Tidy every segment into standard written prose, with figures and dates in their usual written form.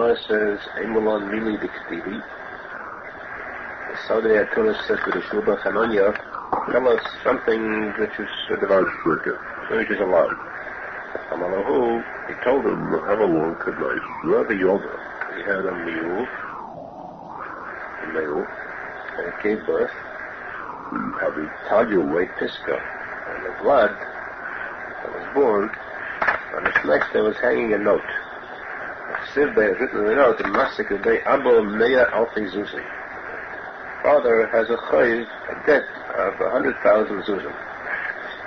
Gemara says, Eimulon Mili Diktivi. The Saudi Atunis said to the Shulchan Hananya, tell us something which is a devout shirka, which is allowed. Amalahu, he told him, have a long good night. Rabbi Yoga, he had a mule, and it gave birth. Rabbi Tadyuway Piska, and the blood that was born, on its neck there was hanging a note. Sivbei has written in the note, the Masik Bay Abo Meya Alfi Zuzi. Father has a chayiv, a debt of 100,000 zuzim,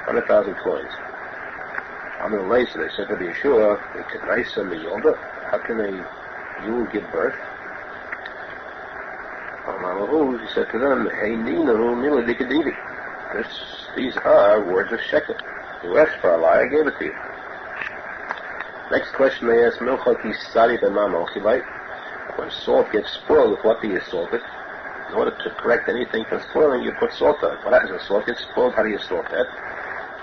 100,000 coins. Amir Leisa, they said to the Yeshua, Kanaisa Miyolda, how can a mule give birth? Amalahu, he said to them, Hey Ninaru Mila Dikadivi. These are words of shekel. You asked for a lie, I gave it to you. Next question they ask, Milchaki Sari B'mam Ochilai. When salt gets spoiled, with what do you salt it? In order to correct anything from spoiling, you put salt on it. What happens when salt gets spoiled? How do you salt that?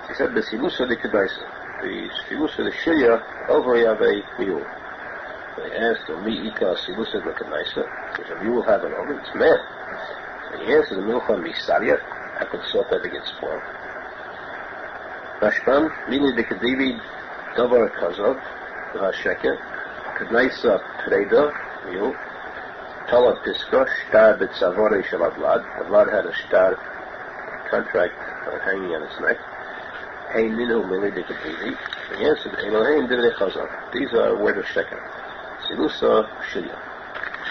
He said, Besilusa de Kedaisa. The Silusa de Shilya, ovary of a mule. They asked, Mi Ika Silusa de Kedaisa. Does a mule have an ovary? It's male. And he answered, the Milcha Misaria. How could salt ever get spoiled? Rashbam, Mili de Kedivi, Davar Kazov, Vasheke, Kedaisa Preda, mule. Tala Piska, Shtar B'Tzavore Shel Avlad. Avlad had a shtar contract hanging on his neck. Hey Ninu Mili Dikadivi. He answered, Elohim Divide Chazar. These are words of Sheker. Silusa Shilya.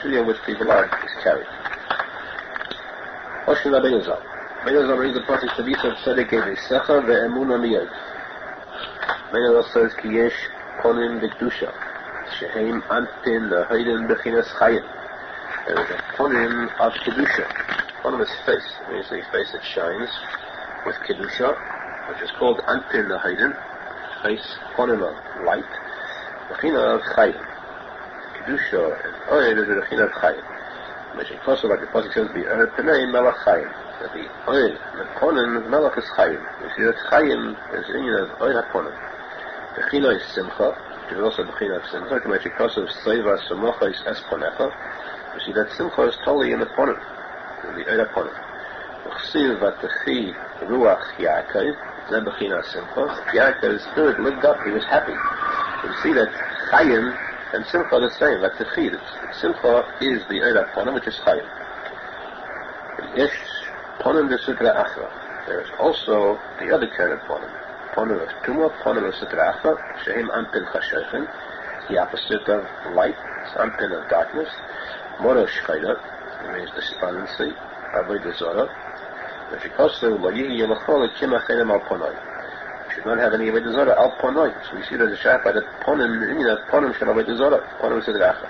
Shilya which people are is carried. Oshin Arizal. Arizal reads the passage Tabitha Tzedek Evisecha Ve'emuna Miyad. Arizal says, Ki yesh ponim Dikdusha. Sheheim Antin Hayden Bechinas Chayim. There is a ponim of Kedusha. Ponim is face. It means the face that shines with Kedusha, which is called Anpin the Hayden. Face, ponim of light. Bechina of Chayim. Kedusha and Oed is the Bechina of Chayim. Which in Kosovo, like the posek says, the Oed Penei Melech Chayim. That the Oed, the ponim, Melech is Chayim. You see that Chayim is in of Oed HaPonim. Bechina is Simcha, which is also Bechina of Simcha. Which in Kosovo, Seva Samocha is Esponecha. You see that Simcha is totally in the Ponim, in the Eira Ponim. Chsiv Vatechi Ruach Yaakov, Zeh Bechina Simcha. Yaakov's spirit lived up, he was happy. You see that Chayim and Simcha are the same. Vatechi, Simcha is the Eira Ponim, which is Chayim. Yesh Ponim de Sutra Achra. There is also the other kind of Ponim. Ponim of Tumah, Ponim of Sutra Achra, Shehem Ampin Chashaychen, the opposite of light, it's Ampin of darkness. Mora Shchayda, it means despondency, Avodah Zorah. But because of Layihi Yelachol, Kim Achenem Al Ponoi. You should not have any Avodah Zorah Al Ponoi. So we see there's a shot by the Ponim, Ponim Shel Avodah Zorah, Ponim Sidracha.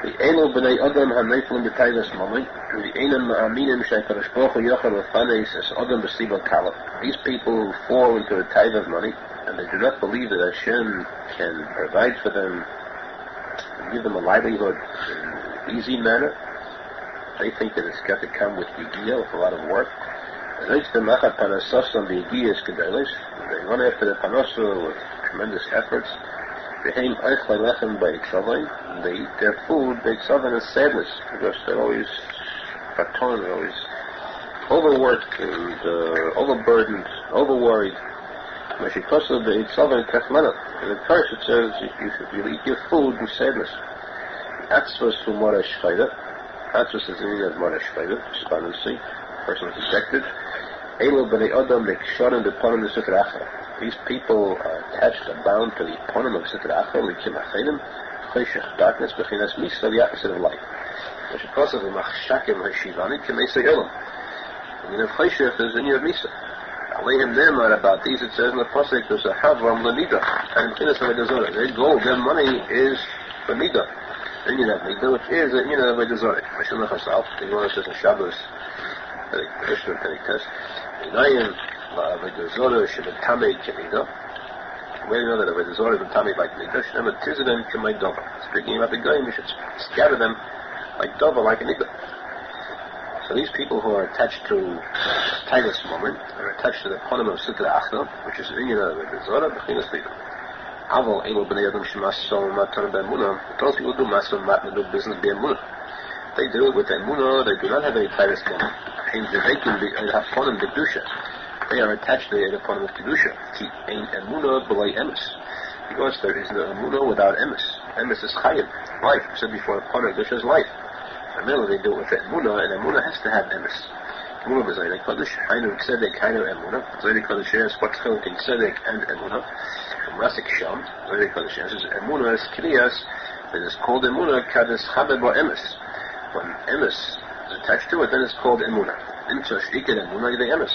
The Elo B'nai Adam HaNeiflim B'Tayvas Mami, the Einam Ma'aminim Sheikarash Baruch Hu Yochel L'Faneis Es Adam B'Siva Kalaf. These people who fall into the tithe of money, and they do not believe that Hashem can provide for them, give them a livelihood in an easy manner. They think that it's got to come with Yigiyah, with a lot of work. They run after the Panosa with tremendous efforts. They eat their food, they and sadness, because they're always faton, they're always overworked and overburdened, overworried. In the curse it says you eat your food in sadness. Atzvos from Mora Shchayda. Atzvos is the meaning of Mora Shchayda, despondency. The person is dejected. Elo b'nei Adam nekshonim b'ponim de Sutra Achra. These people are attached and bound to the ponim of Sutra Achra, likim achenim, choshech, darkness, b'chinas misa, the opposite of light. Which of course is the machshakim ha'shivani, k'meisei elam. The meaning of choshech is the meaning of misa. Aleihim Ne'emar, about these it says in the posek, there's a havram l'nida, and kinas Avodah Zorah. Their gold, their money is for nida. The union of nida, which is the union of Avodah Zorah. Mashim Lechasal, the Gemara says in Shabbos, Krishna Pentecost, Inayim Avodah Zorah shebetamei k'nida. Where do you know that Avodah Zorah is betamei like nida? Shem etizidem k'may dova. Speaking about the goyim, you should scatter them like dova, like a nida. So these people who are attached to Titus moment are attached to the ponim of Sutra Achra, which is the union of the Zorah, Bechinas Liba. Aval elu b'nei adam shemasol matan b'emunah. Those people do masol matan, do business b'emunah. They do it with emunah. They do not have any tightness moment. They are attached to the Aharon of kedusha. Ki ein emunah b'lei emes. Because there is no emunah without emes. Emes is chayim, life. I said before, upon kedusha is life. In the middle they do it with emunah, and emunah has to have emes. Emunah b'zayne kodesh, hainu tzedek, hainu emunah. Zayne kodesh is what's called in tzedek and emunah. From Rasik Sham, Zayne kodesh is emunah is kriyas. It is called emunah kades chabed bo emes. When emes is attached to it, then it's called emunah. Into iked emunah the emes.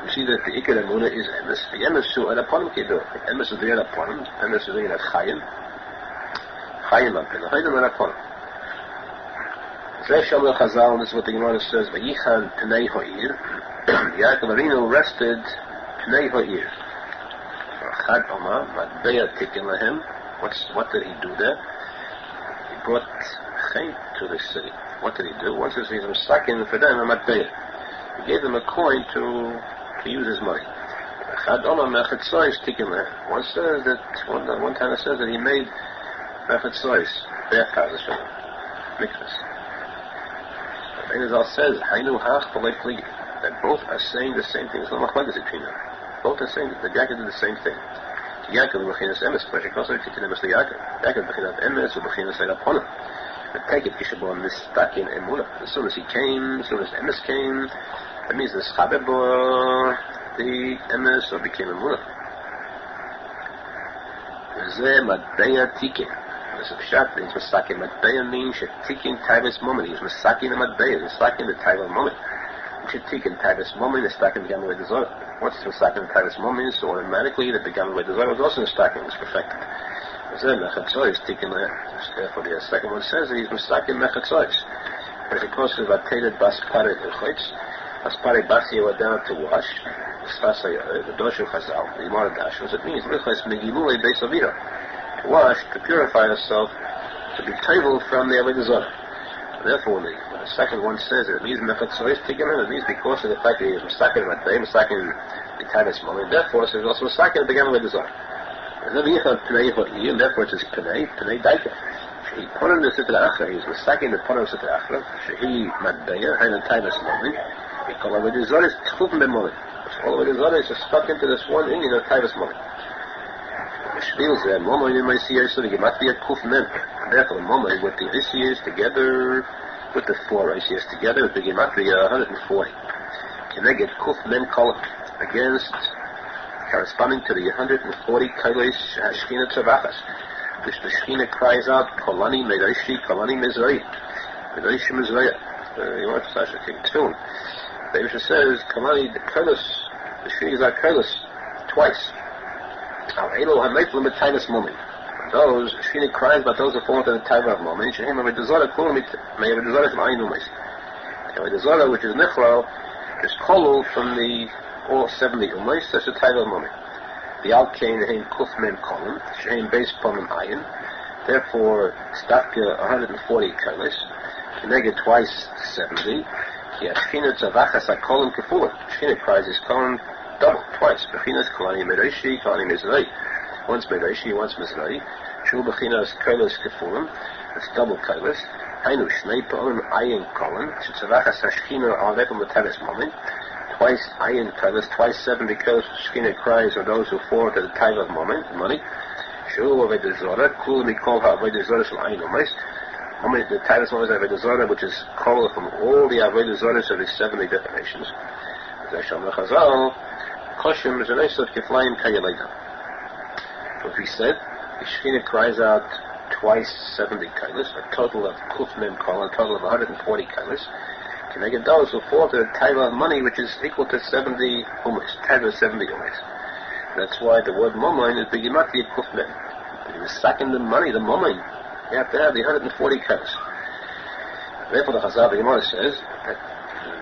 You see that the iked emunah is emes. The emes who at upon kedo. Emes is the at upon. Emes is the at chayim. Chayim up. The chayim at upon. This is what the Gemara says. Vayichan Pnei Ha'ir. Yaakov Avinu rested Pnei Ha'ir. Chad Oma Matbeya Tikin Lahem. What did he do there? He brought chaim to the city. What did he do? Once he was stuck in for them, Matbeya. He gave them a coin to use his money. Chad Oma Mechatzois Tikin Lahem. One says that one time it says that he made Mechatzois bathhouses for them, mikvahs. Arizal says, Hainu hach b'lei pligi. That both are saying the same thing. There's no machlokes between them. Both are saying that the Yaakov did the same thing. Yaakov b'chinas emes, but also tikin emes Yaakov. Yaakov b'chinas emes, b'chinas edaponim. But take it, Kishabon mistak in emunah. As soon as he came, as soon as emes came, that means the schabebo, the emes, or became emunah. V'zeh madbeya tikin. The pshat means masakin matbeya means shetikin tavis moment. He's masakin the matbeya. He's masakin the tavis moment. Shetikin tavis moment is staking the gamma Zohar. What's masakin the tavis moment? So automatically the gamma Zohar was also staking was perfected. Then mechatzoy is taking therefore the second one says that he's masakin mechatzoy. As opposed to vateted baspare ilchitz, baspare basi went down to wash. The dosh of Chazal, the Gemara dashes. It means milchas megilule beisavira. Wash, to purify herself, to be table from the Avodah Zarah. Therefore, when the second one says that it means mechatzois tikkun, it means because of the fact that he is masakin matbei, masakin the tavis moment. Therefore, so he's also masakin the Avodah Zarah. And therefore, it is pnei daika. He put in the sitra achra. He is masakin the put in the sitra achra. Shehi matbeya, hain the tavis moment. He called Avodah Zarah is tchuf bemoment. So all Avodah Zarah is just stuck into this one Indian of tavis moment. Therefore, Momoy with the ICS together, with the 4 ICS together, with the Gematria 140. Keneged Kuf Mem Kolak against, corresponding to the 140 Kailis Shechina Tzavachas, which the Shechina cries out, Kolani Medoishi, Kolani Mizrahi, Medoishi Mizrahi. You want to start to take tune. The Yisha says, Kolani, the Kailis, the Shechina is our Kailis, twice. Those Shechina cries about those who fall into the Taiva of moment. Shehem Avodah Zarah Kulum may Avodah Zarah from Ayin Umis. Avodah Zarah, which is Nichral, is Kolul from the all 70 Umis. That's the Taiva of moment. The Alkain Heim Kuf Mem Kolum Shehem Beis Pomim Ayin. Therefore, Stavka 140 Kailis. Keneged twice 70. Shechina Tzavachas HaKolum Kefulim. Shechina cries is Kolum double, twice. Bechinas Kolani Medoishi, Kolani Mizrahi. Once Medoishi, once Mizrahi. Shul Bechinas Kailas Kefulim. That's double Kailas. Hainu Shnei Po'im Ayin Kolan. Shetzavachas HaShechina Alvepim L'Tavis Moment. Twice Ayin Kailas, twice 7 because Shechina cries are those who fall to the time of moment, money. Shul Avodah Zarah. Kul Mikol HaAvodah Zarah Shel Ayin Umis. Moment, the Tavis Moment is Avodah Zarah, which is called from all the Avodah Zarahs of the 70 definitions. Zesham Chazal. Koshim is a nice of Kiflayim Kayaleda. What we said, the Shechina cries out twice 70 kailas, a total of Kuf Mem Kol, a total of 140 kailas. Can I get those who fall to the Taiva of money, which is equal to 70 umis, Taiva 70 umis. That's why the word Momoin is the Gematria Kuf Mem. When you sucking the money, the Momoin, you have to have the 140 kailas. Therefore, the Chazal, the Gemara says that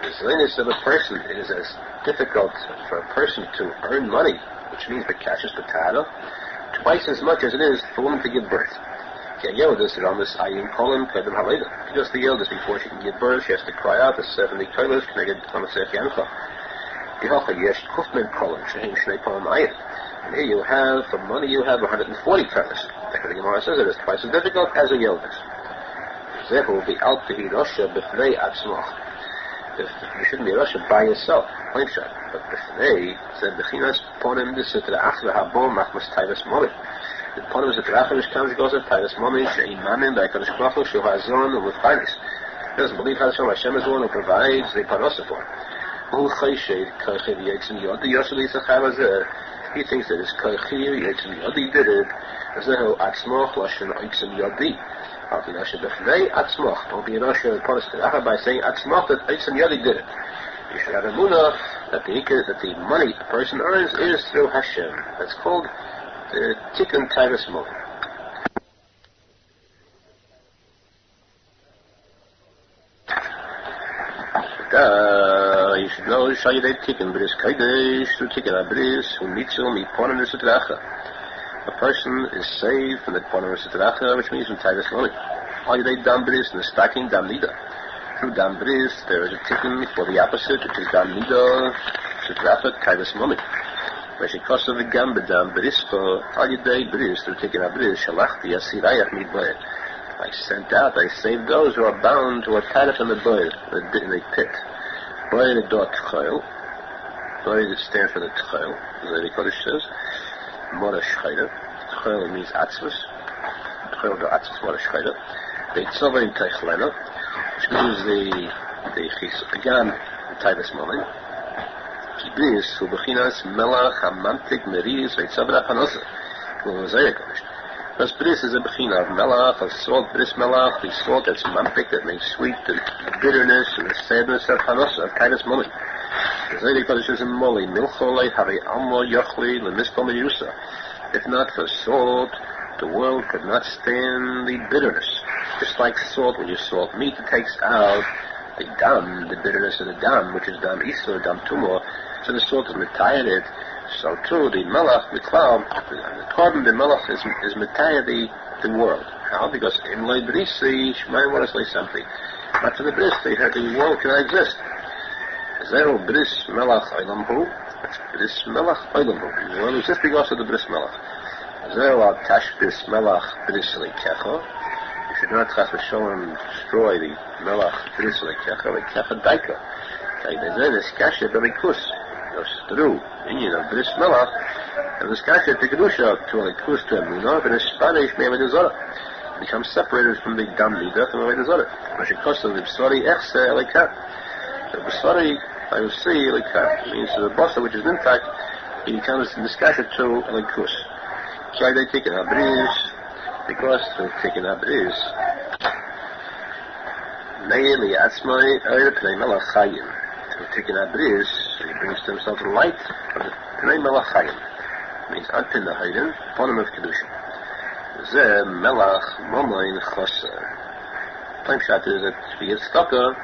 the zlinus of a person, it is as difficult for a person to earn money, which means the cash is potato, twice as much as it is for a woman to give birth. Because the eldest, before she can give birth, she has to cry out the 70 kolos, And here you have, for money, you have 140 tefes. The Gemara says it is twice as difficult as a yelvis. Therefore, the al tehi rosha b'fnei atzmach. You shouldn't be a rosha by yourself, plain shot. But b'fnei, said b'chinas ponim d'sitra achra habo machmas taivas momi. The ponim d'sitra achra comes goes of taivas momi she'in mamin b'akadosh baruch hu shu hazon u'v'chaynis. He doesn't believe Hashem is the one who provides the parosa for him. He thinks that his Kaychir Yitzim Yodi did it. Zehu Atzmoch Lashon Yitzim Yodi. Al Tinashe B'fnei Atzmoch. Don't be a Rasha by saying Atzmoch that Yitzim Yodi did it. You should have a munah that the money a person earns is through Hashem. That's called the Tikkun Taivas Moed. You should know Shayidei Tikkun Bris Kaidesh through Tikkun Abris who Mitzel Miponim V'Sutracha. A person is saved from the Ponim V'Sutracha, which means from Taivas Moed. Shayidei Dam Bris and the stacking Dam Nida. Through Dam Bris there is a Tikkun for the opposite, which is Dam Nida Sutracha Taivas Moed. V'Shikosav V'Gam B'Dam Bris for Shayidei Bris through Tikkun Abris Shalachti Asirayach Midboed. I sent out, I saved those who are bound, who are tied up in the boil, in the pit. Boil the dot tchayil. Boil stands for the tchayil, as the Kodesh says. Mora shchayda. Tchayil means atzvus. Tchayil do atzvus, mora shchayda. The tzovay teichlena, which means the chis, again, the taivas moment. Kibris, hu bechinas melach hamantik meriz veitzavra chanosa. V'zayah Kodesh. Because bris is a bechina of melach, of salt, bris melach, the salt that's mampik, that makes sweet the bitterness and the sadness of hanosa, of kindness moment. The Zaydik Kodesh says in Moli, milcholei hari almo yochli lemiskom yusa. If not for salt, the world could not stand the bitterness. Just like salt, when you salt meat, it takes out the dam, the bitterness of the dam, which is dam isur, dam tumor. So the salt is metired. So too, the melach, the cloud, the carbon, the melach is metaya the world. How? Because in loy brisi, shmai want to say something. But for the bris, they heard the world cannot exist. Zero bris melach oilamhu. That's bris melach oilamhu. The world exists because of the bris melach. Zero al tash bris melach bris lekecha. You should not chas v'sholem destroy the melach bris lekecha daika. Okay, then it's kasha b'likus. Goes through Indian of Bris Melach and the Skasha to Kedusha to a Likus to Emunah and a Spanish Avodah Zarah becomes separated from the Dam Nida from Avodah Zarah. Mashikosa Libsari Echse Elikat. The Bsari I will see Elikat means the Bossa which is intact he becomes in the Skasha to a Likus. So they take it Abris because they take it Abris. Nei Liatzmai Eir Pnei Melach Chayim. Taking a bris, he brings to himself the light of the Pnei Melach Chayim. Means Anpin the Hayden, Ponim of Kedusha. Zeh Melach Momoin Choser. Time shot is that if he gets stuck up,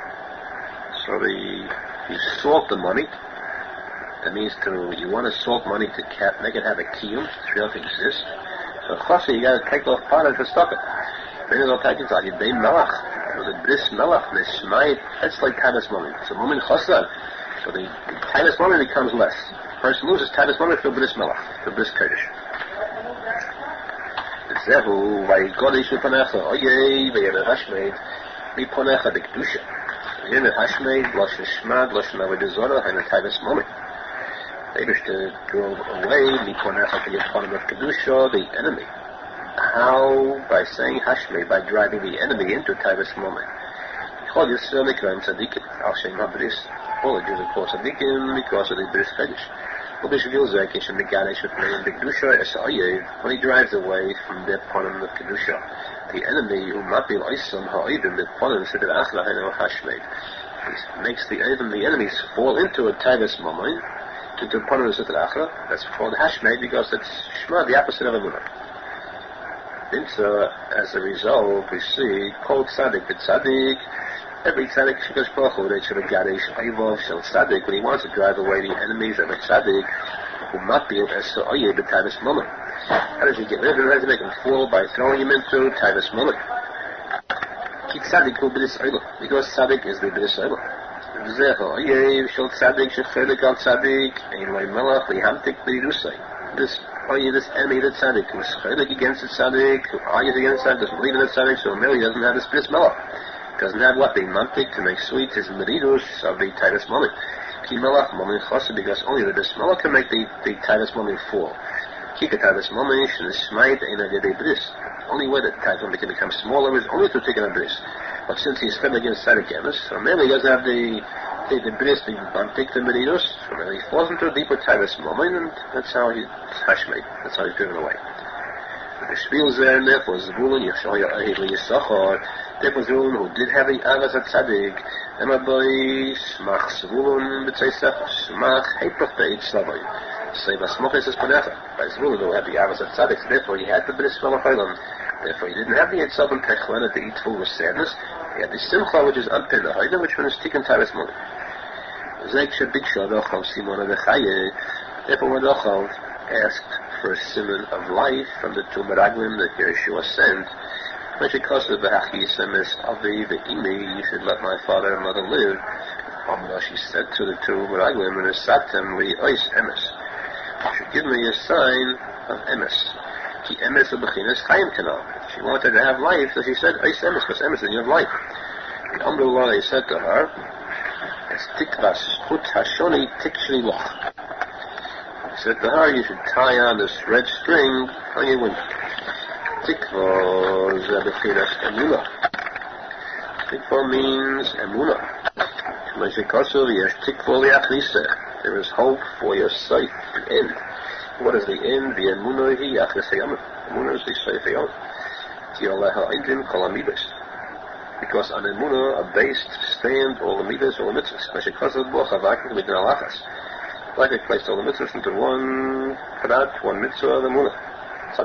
so you salt the money. That means you want to salt money to make it have a kiruv, to really exist. So Choser, you got to take off part of it to stuck it. Then it'll take it out. You day Melach. The bris melach, the shmai, that's like tavis moment. So moment chosar. So the tavis moment becomes less. The person loses tavis moment for bris melach, for bris kodesh. Zehu vayigodesh miponecha. Oyey v'yemer hashmeid miponecha b'kedusha. Yemer hashmeid loshen shmad loshen avodah zarah and the tavis moment. They wish to drove away miponecha to Yiponim of kedusha, the enemy. How? By saying Hashmei, by driving the enemy into Taivas moment. All the Jews are called tzadikim because of the bris kodesh. When he drives away from the ponim of kedusha, the enemy who might be oisam ha'oivim the ponim siddur achlahenu Hashmei, makes the enemies fall into a Taivas moment, into ponim siddur achla. That's called Hashmei because it's shma, the opposite of emunah. So, as a result, we see called tzadik, the tzadik. Every tzadik shikash baruch they should have got a shayvov shel tzadik when he wants to drive away the enemies of a tzadik who might be as to oye the tavis moment. How does he get rid of him? How does he make him fall by throwing him into tavis moment? Ki tzadik will be this oil because tzadik is the bris oil. Zeho oye shel tzadik shechelik al tzadik ein loy melach lihamtik b'irusay. this enemy, the tzadik, who is chaylik against the tzadik, who argues against the tzadik, doesn't believe in the tzadik, so Mary doesn't have this bris melach. Doesn't have what? The mantik to make sweet his meridus of the titus moment. Ki melach moment chassid, because only the bris melach can make the titus moment fall. Kika titus moment and smite in a day bris. Only way that titus moment can become smaller is only to take in a bris. But since he's fighting against tzadik emes, so Mary doesn't have the bris, the mantik, the meridus, so Mary falls into a deeper titus moment, and that's how he's hashmate. That's how he's driven away. The spiel is there, and therefore Zebulun Yeshaya Ahidli Yisachar. Therefore Zebulun, who did have the avas at tzadik, Emabai Smach Zebulun B'tzei Sefer Smach Heipafeit Slavai Seva Smoches Espanecha. By Zebulun, who had the avas at tzadik, so therefore he had the bris melachaylam. Therefore he didn't have the Eitzav and Pechlen to eat full with sadness. He had the Simcha, which is unpin the Haida, which was Tikkun Tavis Money. Zeg Shabiksha Dochav Simona Dechaye. Therefore when Dochav asked for a simon of life from the two Meraglim that Yeshua sent, when she caused the Behachi Semis Avi Ve'imi, you should let my father and mother live. She said to the two Meraglim, and Satem Li Ois Emes, you should give me a sign of Emes. Ki Emes of Bechinas Chaim Kanal. She wanted to have life, so she said, Ois Emes, because Emes, then you have life. The Amrullah said to her, Es Tikvas Chut Hashoni Tikshri Loch. He said to her, you should tie on this red string on your window. Tikva Zebechinas Emuna. Tikva means Emuna. There is hope for your safe end. What is the end? The Emuna hi Achnes Hayamim. Emuna is the safe Hayamim. Tiyoleha Eidin Kol Amibis. Because on Emuna are based to stand all the midas, all the mitzvahs. Meshekosov Bo Chavakim Midin Alachas. Like I placed all the mitzvahs into one padat, one mitzvah of Emuna. So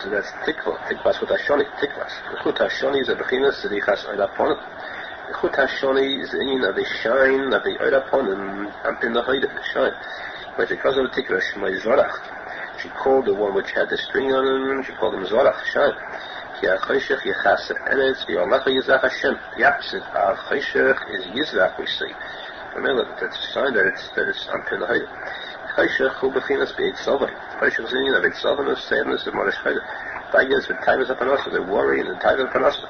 that's tikva. Tikvas Chut Hashoni. Tikvas. Chut Hashoni is a bechinas Tzadichas Oida Ponim. Chut Hashoni is the union of the shine of the Oida Ponim in the Haida, the shine. But because of the tikva, Shmai Zorach. She called the one which had the string on him, she called him Zorach, shine. Ki HaChoshech Yechaser Eretz V'Yolecha Yizrach Hashem. The opposite of Choshech is Yizrach, we see. Remember, that's a sign that it's unpin the Haida. Choshech Hu Bechinas B'Eitzavai. Choshech is the union of Eitzavai, sadness, and Morish Haida. Tigers with Tigers of Panasa, they worry, and the Tigers of Panasa.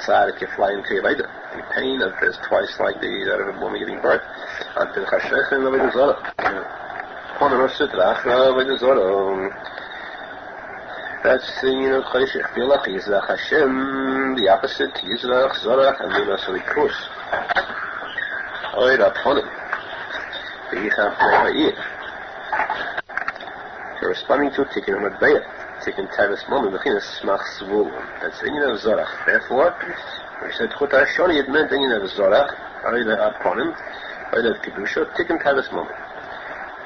Tzadik, you fly into your Haida. The pain of this twice like that of a woman giving birth. Unpin Choshech and Avodah Zarah. That's the union of Choshech. V'Yolecha Yizrach Hashem. The opposite, Yizrach, Zorach, and Minas Likus. Oida Ponim. V'Yicham Pnei corresponding to Tikkun Madbeya. Tikkun Tavis Moment, Bechinas Smach Zvul. That's the union of Zorach. Therefore, when he said Chut Hashoni, it meant the union of Zorach, Oida Ponim, Oida Kedusha, Tikkun Tavis Moment.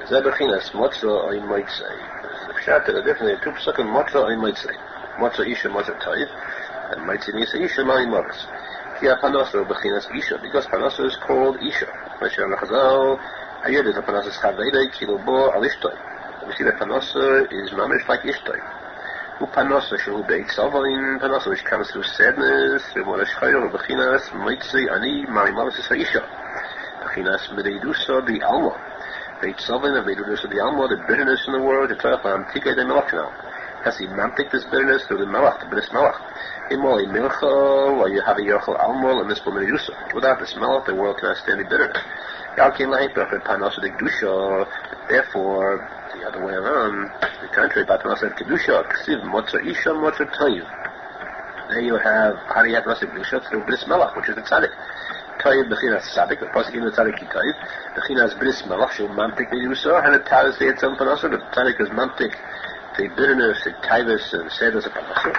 Zebechinas Motzah, I might say. The Pshat is definitely two second Motzah, I might say. Motzah Isha, Motzah Taiv, and might say Nisa Isha, Mari Moras. Kia Panasa, Bechinas Isha, because Panasa is called Isha. Meshach Lachazal, Ayed is a Panasa Chaveda, Kirubo, Alishtoi. We see that Panasa is mamish like Ishtoi. Who Panasa, Shu Beit Savain, Panasa, which comes through sadness, Rimola Shchayr, Bechinas, might say Ani, Mari Moras is Isha. Bechinas Medeidusa, the Alma. Beit Savain, and Medeidusa, the Alma, the bitterness in the world, the Torah, Tikei de Melach now. Has he mantik this bitterness through the Melach, the Bris Melach? Imoli Milchal, or you have a Yerchal Almol and Mispel Medusa. Without this Melach, the world cannot stand the bitterness. Therefore, the other way around, the contrary, Panos and Kedusha, Ksiv, Motza Isha, Motza Toiv. There you have, how do you have Nasa Kedusha? Through Bris Melach, which is the Tzadik. Toiv, Bechinas Tzadik, the posek in the Tzadik ki Toiv. Bechinas Bris Melach, Shul Mantik Medusa, and the Taz, the Etzem Panasa, the Tzadik is Mantik. The bitterness, the tivus, and sadness of Panasa.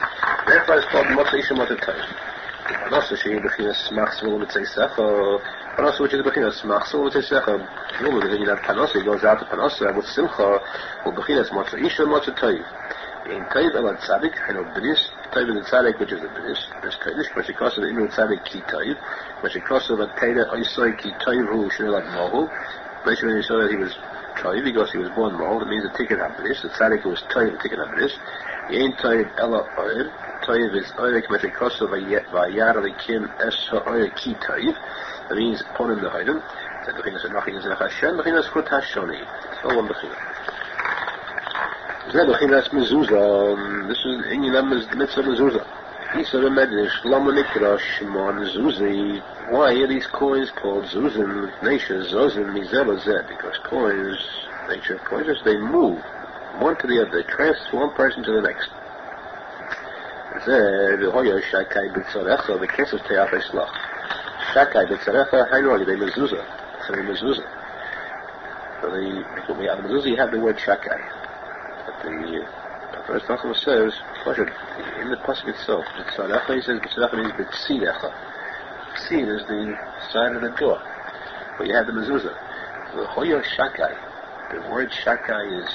Therefore, it's called Motza Isha, Motza Toiv. Panasa, she bechinas Smach Zvul Mitzay Secha. Panasa, which is bechinas Smach Zvul Mitzay Secha. When you have Panasa, he goes out to Panasa with Simcha, or bechinas Motza Isha, Motza Toiv. In Toiv, Elad Tzadik, and of Bris, Toiv is the Tzadik, which is the Bris, Bris Kodesh, but she calls it the Inu Tzadik Ki Toiv, but she calls it the Teda Oisoi Ki Toiv, who should like Mohul. Mentioned when you saw that he was Toiv, because he was born Mohul, it means the Tikkun HaBris, the Tzadik who was Toiv, the Tikkun HaBris. Yein Toiv Ela Oiv, Toiv is Oiv, but she calls it Vayar Likim Es Ha'oiv Ki Toiv, that means upon him the Haidem. That Bechinas Anachim Yizrach Hashem, Bechinas Chut Hashoni. It's all one Bechinas. This is in the mitzvah mezuzah. Why are these coins called zuzim? Because coins, nature of coins is they move one to the other, they transfer one person to the next. Shakai b'tzarecha hainu they mezuzah. So the mezuzah. So the mezuzah you have the word shakai. But the first Nachman says, in the posek itself, b'tzarecha he says b'tzarecha means b'tzidecha. B'tzid is the side of the door. But you have the mezuzah. So the hoya shakai. The word shakai is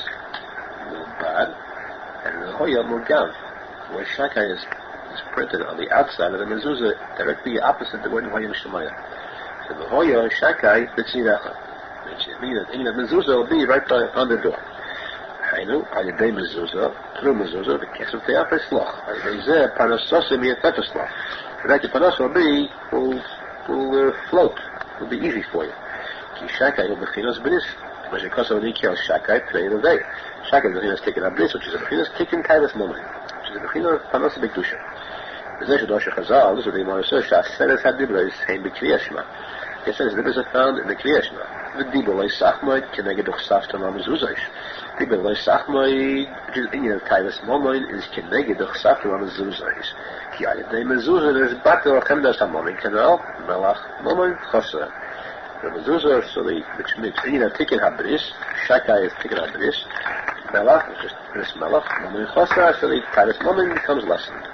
bad, and the hoya mugav. The word shakai is printed on the outside of the mezuzah, directly opposite the word hoya shemaya. So the hoya shakai b'tzidecha, which means that the mezuzah will be right on the door. Hainu al-yedei mezuzah, through mezuzah, the kesef te'afes loch. Al-yedei panasosim yefefes loch. So that the panas will float, will be easy for you. Ki shakai hu b'chinos b'nis. Which is because of the Nikel Shakai, today in the day. Shakai is the Bechinas taken abris, which is a Bechinas taken Taivas moment, which is a Bechinas Panos Bekdusha. This is the Chazal, this is the Moharan says, Shaseres HaDibros, Hein B'Kriyashma. He says, the Dibros are found in the Kriyashma. The Dibro Loi Sachmoid, Keneged Doch Saftam HaMezuzaysh. Dibro Loi Sachmoid, which is in your Taivas moment, is Keneged Doch Saftam HaMezuzaysh. Ki Ayadei Mezuzah, there's Batel Chemdas HaMomen Kanal, Melach, Momen Chosa. The mezuzah, so which means tikkun habris, shakai is tikkun habris, melach is just bris melach, momen chosa, so the tavis momen becomes lessened.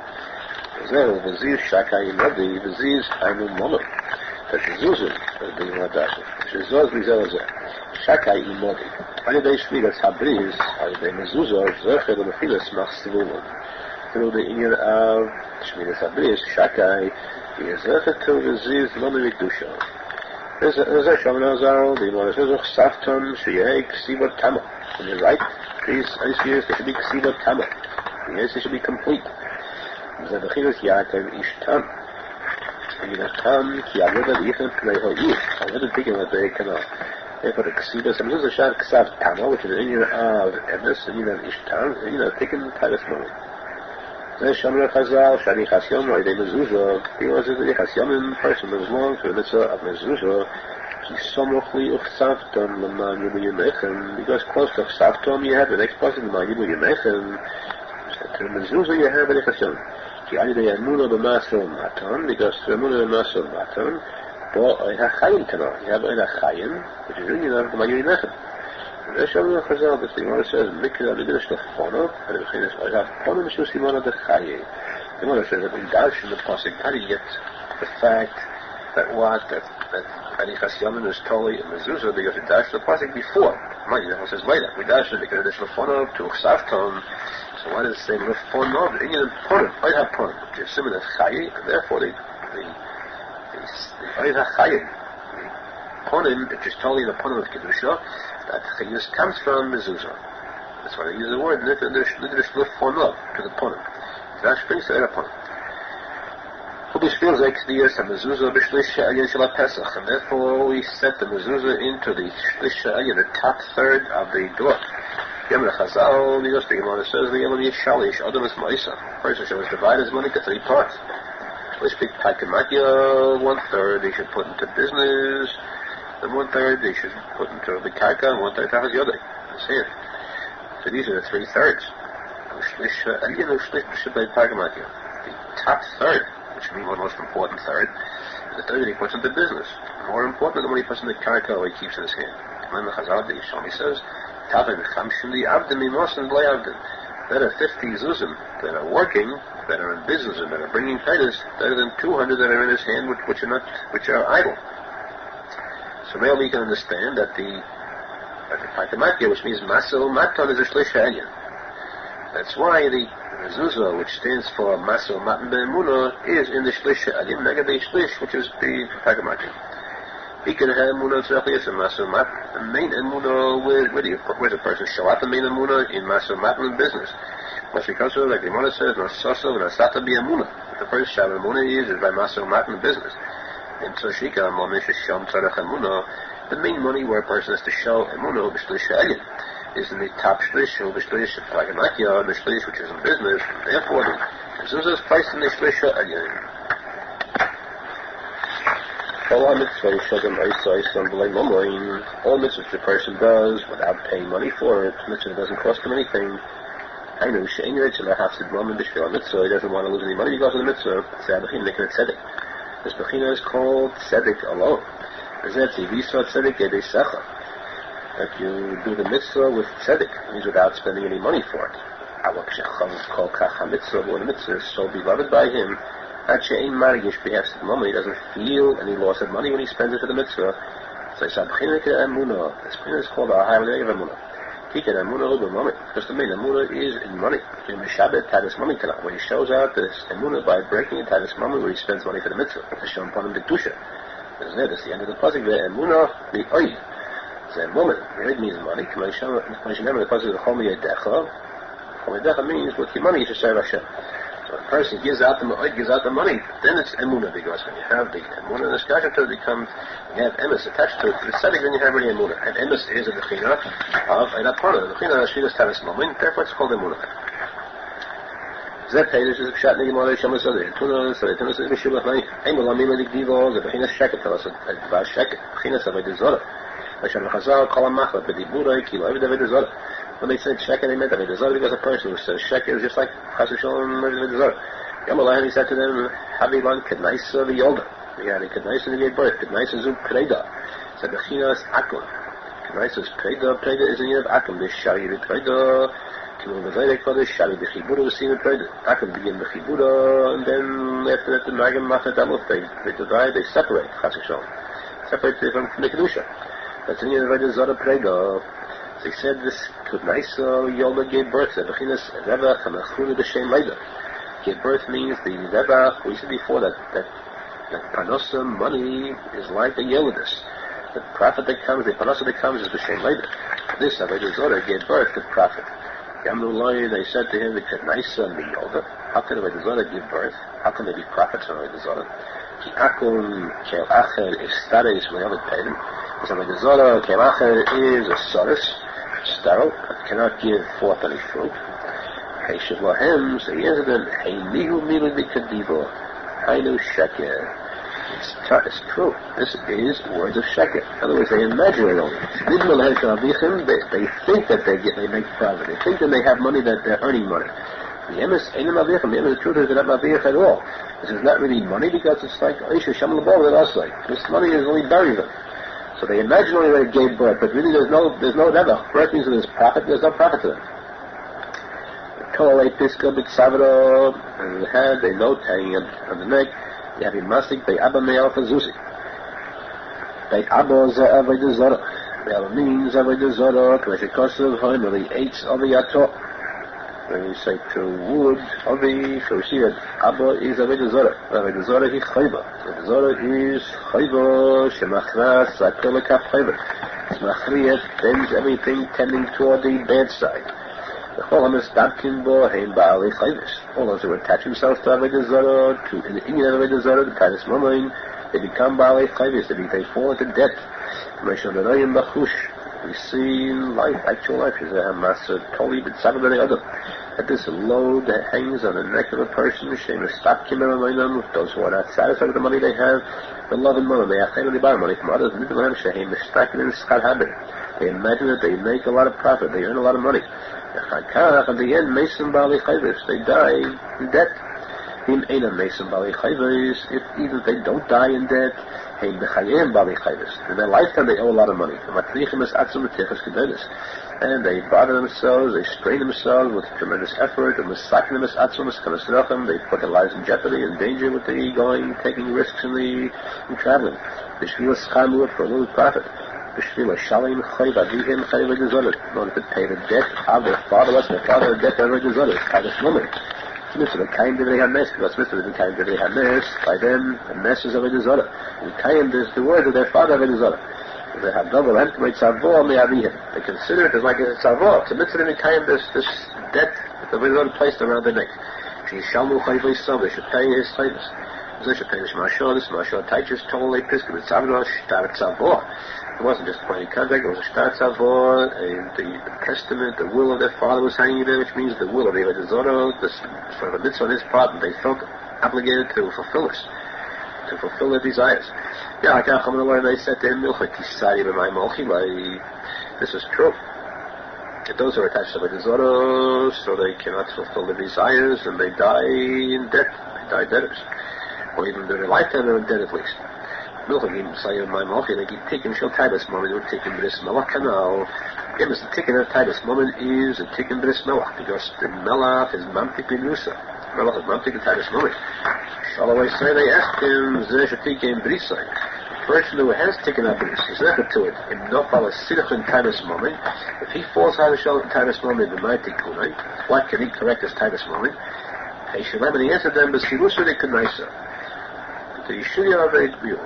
Zeh v'ziz shakai imodi, v'ziz hainu momen. That's mezuzah, that's being ladashe. Shezoz v'zel zeh. Shakai imodi. Ayadei shmiras habris, ayadei mezuzah, zerche l'mefilas mach sivulun. Through the inyan of shmiras habris, shakai, yezerche to v'ziz momen v'kdusha. There's a Shaman Arizal, the Moharan says, Safton, Sheyeh, Ksibot Tama. When you write these years, they should be Ksibot Tama. Yes, they should be complete. The Bechinas Yaakov Ishtam. Menachem Ki Avoda Yichem Pnei Ho'ir. I wasn't thinking that they cannot. Therefore, the Ksibot, and this is a Shad Ksav Tama, which is an Indian of Emes, an Indian of Ishtam, an Indian of taken Tavis Moment. There's Shaman Chazal, Shani Chasyom, or Idei Mezuzah. He was a Chasyomim person that was long for the mitzvah of Mezuzah. He somochli uchsavtom l'man yibu yemechem. Because close to uchsavtom you have the next person, l'man yibu yemechem. To Mezuzah you have a Chasyomim. Ki alidei amuna b'masel matan, because to amuna b'masel matan, bo oiha chayim tana. You have oiha chayim, which is really not l'man yibu yemechem. There's Shaman Chazal, the Moharan says, Mikra B'Giddush L'Fono, and the Bechinas Oihav Pono Mishus Simona D'Chaye. The Moharan says that we dash in the posek, how do you get the fact that Ani Chasyamin is totally in Mezuzah, because we dash the posek before. Mind you, it says later. We dash in the B'Giddush L'Fono to Uchsavton. So why does it say L'Fono? The Indian Pono, Oihav Pono, which is similar to Chaye, and therefore the Oihav Chaye, the Ponim, which is totally in the Pono of Kedusha, that chayus comes from mezuzah. That's why they use the word nidrish l'fonov to the ponim. That springs to the ponim. Ubishvil zekdiyas ha-mezuzah b'shlish ha'ayin shel ha-pesach, and therefore we set the mezuzah into the shlish ha'ayin, the top third of the door. Yom Chazal, because the Gemara says the Yom Yishalish Adam is Ma'isa. Person should divide his money into 3 parts. Let's pick Taikamatya, 1/3 he should put into business. And 1/3 they should put into the karka, and 1/3 tachas yodai. That's it. So these are the 3/3. The top third, which means the most important third, is the third that he puts into business. More important than when he puts in the karka or he keeps in his hand. And the Chazal, the Yerushalmi says, that are 50 zuzim that are working, that are in business, and that are bringing titles, better than 200 that are in his hand, which are idle. So now we can understand that the Patamatya, which means Masel Matan, is a Shlish Ha'anyan. That's why the mezuzah, which stands for Masel Matan Be'emunah, is in the Shlish Ha'anyan, Nagad Shlish, which is the Patamatya. He can have Emunah Tzachli, it's a Masel Matan. The main Emunah, where the person show up the main Emunah in Masel Matan in business. But because of, like the Moharan says, Nasasa Nasata Be'emunah. The first Shav Emunah is by Masel Matan in business. In Toshika, the main money where a person has to show Emunah, B'shlish Ha'ayin. is in the top shlish, or the shlish of Taganakya, the shlish which is in business, and therefore the mezuzah is placed in the shlish again. All mitzvahs the person does without paying money for it, mitzvah doesn't cost him anything. He doesn't want to lose any money, he goes to the mitzvah. This bechina is called tzadik alone. That you do the mitzvah with tzadik, means without spending any money for it. The mitzvah is so beloved by him, he doesn't feel any loss of money when he spends it for the mitzvah. So this bechina is called Aharon. Because the main emunah is in money. When he shows out this emunah by breaking it talis mama, where he spends money for the mitzvah, to show upon him the kedusha. That's the end of the posek. The emunah, the oid. The emunah, the oid means money. The posek the chol miyadecha. Chol miyadecha means with your money you should serve Hashem. So if a person gives out the money, then it's emunah, because when you have the emunah, the skashata becomes, you have emes attached to it, the tzedek, then you have really emunah. And emes is a bechina of an apana. The bechina of shvilas talis moment, therefore it's called emunah. Zeh peidish is a pshat negi malay shamas adeh. Tunas is b'shubach nay. Ein molamim adik divo, the bechina sheket, tell us about sheket. Bechina is avodah zorah. Hashem l'chazal, kol ha-machlat, b'diburay, kilo eved avodah zorah. When they said sheker, they meant avodah zorah because a person who says sheker is just like Chassidut avodah zorah. Yamalai, he said to them, Havilan kednaisa v'yolda. We had a kednaisa and he gave birth. Kednaisa is preda. Said bechina is akum. Kednaisa is preda. Preda is in need of akum. This shari preda. Kiruv v'zayre kodesh. Shari b'chibura v'sina preda. Akum begin b'chibura, and then after that the Menachem Mendel Schneerson, they divide, they separate Chassidut. Separate from the kedusha. That's in need of avodah zorah preda. They said this Kednaisa Yolda gave birth. The bechinas Rebbe Chamachuna B'Shem Leida. Give birth means the Rebbe. We said before that Panosa money is like the Yolidus. The profit that comes, the Panosa that comes is B'Shem Leida. This avodah zorah gave birth to profit. Yamnulai, they said to him, the Kednaisa Yolda. How can avodah zorah give birth? How can there be profits on avodah zorah? Ki Akun Kel Acher Istares Le'Avet Peidim. Because avodah zorah Kel Acher is a soros. Sterile, but cannot give forth any fruit. Hey Shavlahem, so he answered them, Hey Nihu Milu Mikadivo, Hainu Sheker. It's true. This is words of Sheker. In other words, they imagine it only. They think that they make profit. They think that they have money, that they're earning money. The emes, the truth is they're not mavich at all. This is not really money because it's like, this money is only burying them. So they imagine only that it gave birth, but really there's no rebbe. Birth means that there's profit, there's no profit to them. Kolei piska b'tzavro, and they had a note hanging on the neck, you have a masik, bei abba me'al fazusi. Bei abba ze avodah zorah. Me'al means avodah zorah, k'meshe kosev hoim, or the eights of the yato. When you say to wood, Avi, so we see that Abba is avodah zorah. Avodah zorah is chayva. Avodah zorah is chayva, shemachras, akol kaf chayva. It's machriyat, bends everything tending toward the bad side. The cholam is dabkin bo, heim ba'alei chayvis. All those who attach themselves to avodah zorah, to the inyan of avodah zorah, the talis mamayin, they become ba'alei chayvis, they fall into debt. We see life, actual life, is a masa totally but the other. That this load that hangs on the neck of a person, with those who are not satisfied with the money they have, the love and money, they buy money from others, they imagine that they make a lot of profit, they earn a lot of money. At the end, they die in debt. If even if they don't die in debt, in their lifetime they owe a lot of money. And they bother themselves, they strain themselves with tremendous effort, and they put their lives in jeopardy and danger with the taking risks in traveling. For a little profit. In order to pay the debt of their father, the debt of their woman. The kind of Rehanes, because the kind of Rehanes, by them, the mess is avodah zorah. The kind is the word of their father avodah zorah. They have double entry tzavor me'avihim. They consider it as like a tzavor. It's a mitzvah in kind this debt that the avodah zorah placed around their neck. They should pay his chayvus. This Mashal Taichus totally Piskin Tzavrosh, Shtar Tzavor. It wasn't just plain contract, it was a Shtar Tzavor, and the testament, the will of their father was hanging there, which means the will of the Arizal, sort of a mitzvah on his part, and they felt obligated to fulfill this, to fulfill their desires. Yaakov, they said to him, this is true. If those are attached to the Arizal, so they cannot fulfill their desires, and they die in debt, they die debtors. Or even during their lifetime, they're in debt at least. Milchagim say in my mochi, they keep taking shel taibas moment, or taking bris melach canal. Again, the taking of taibas moment is a taking bris melach, because the melach is mamtik b'nusa. Melach is mamtik in taibas moment. Shalaway say, they asked him, zeh shetikim brisay. The person who has taken up bris, is not to it, im nofal a sidach in taibas moment. If he falls out of shel taibas moment, in my tikuney, what can he correct as taibas moment? He should have, and he answered them, b'sirusa de k'naisa. The Yeshua are very real.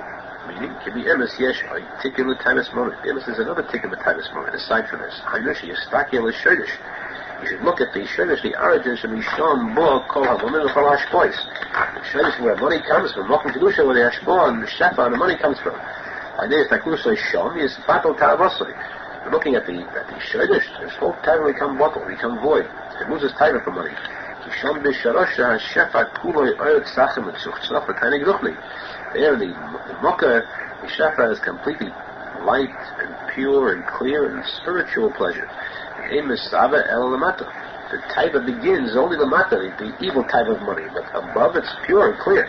Meaning, can be emes yesh, I take in the taibas moment. Emes is another take in the taibas moment, aside from this. Hainosh, yistaki el shodesh. You should look at the shodesh, the origins of Misham, Bo, Kol HaVomin, and Kol HaShpois. The shodesh where money comes from, Mokum Kedusha, where the Hashpoah and the Shefa and the money comes from. Hainosh, Takusa Shom, is Batal Taravosai. We're looking at the shodesh, this whole time will become bottle, become void. It loses time for money. There, the Mocha, the Shefa is completely light and pure and clear and spiritual pleasure. The taiva begins only the evil type of money, but above it's pure and clear.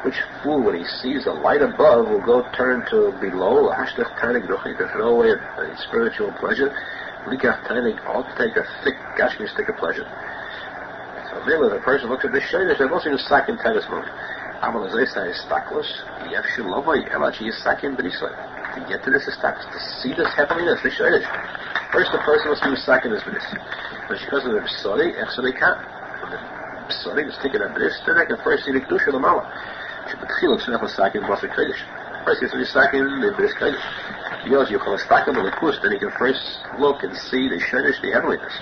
Which fool, when he sees the light above, will go turn to below, to throw away a spiritual pleasure. Likach Tainik ought to take a thick gashmi stick of pleasure. So merely the person looks at this shaynish, they've also been sack in taibas moment. Amal as they say is staklos, yef shilovai, elachi is sack in b'nisai. To get to this is staklos, to see this heavenliness, this shaynish. First the person must be sack in this b'nis. But because of the psori, so they can't. When the psori is taken at b'nis, then they can first see the kedusha of the mala. Shebetchil of shenach sack in b'asar kodesh. First he has to be sack in the b'nis kodesh. Then he can first look and see the shenish, the heavenliness.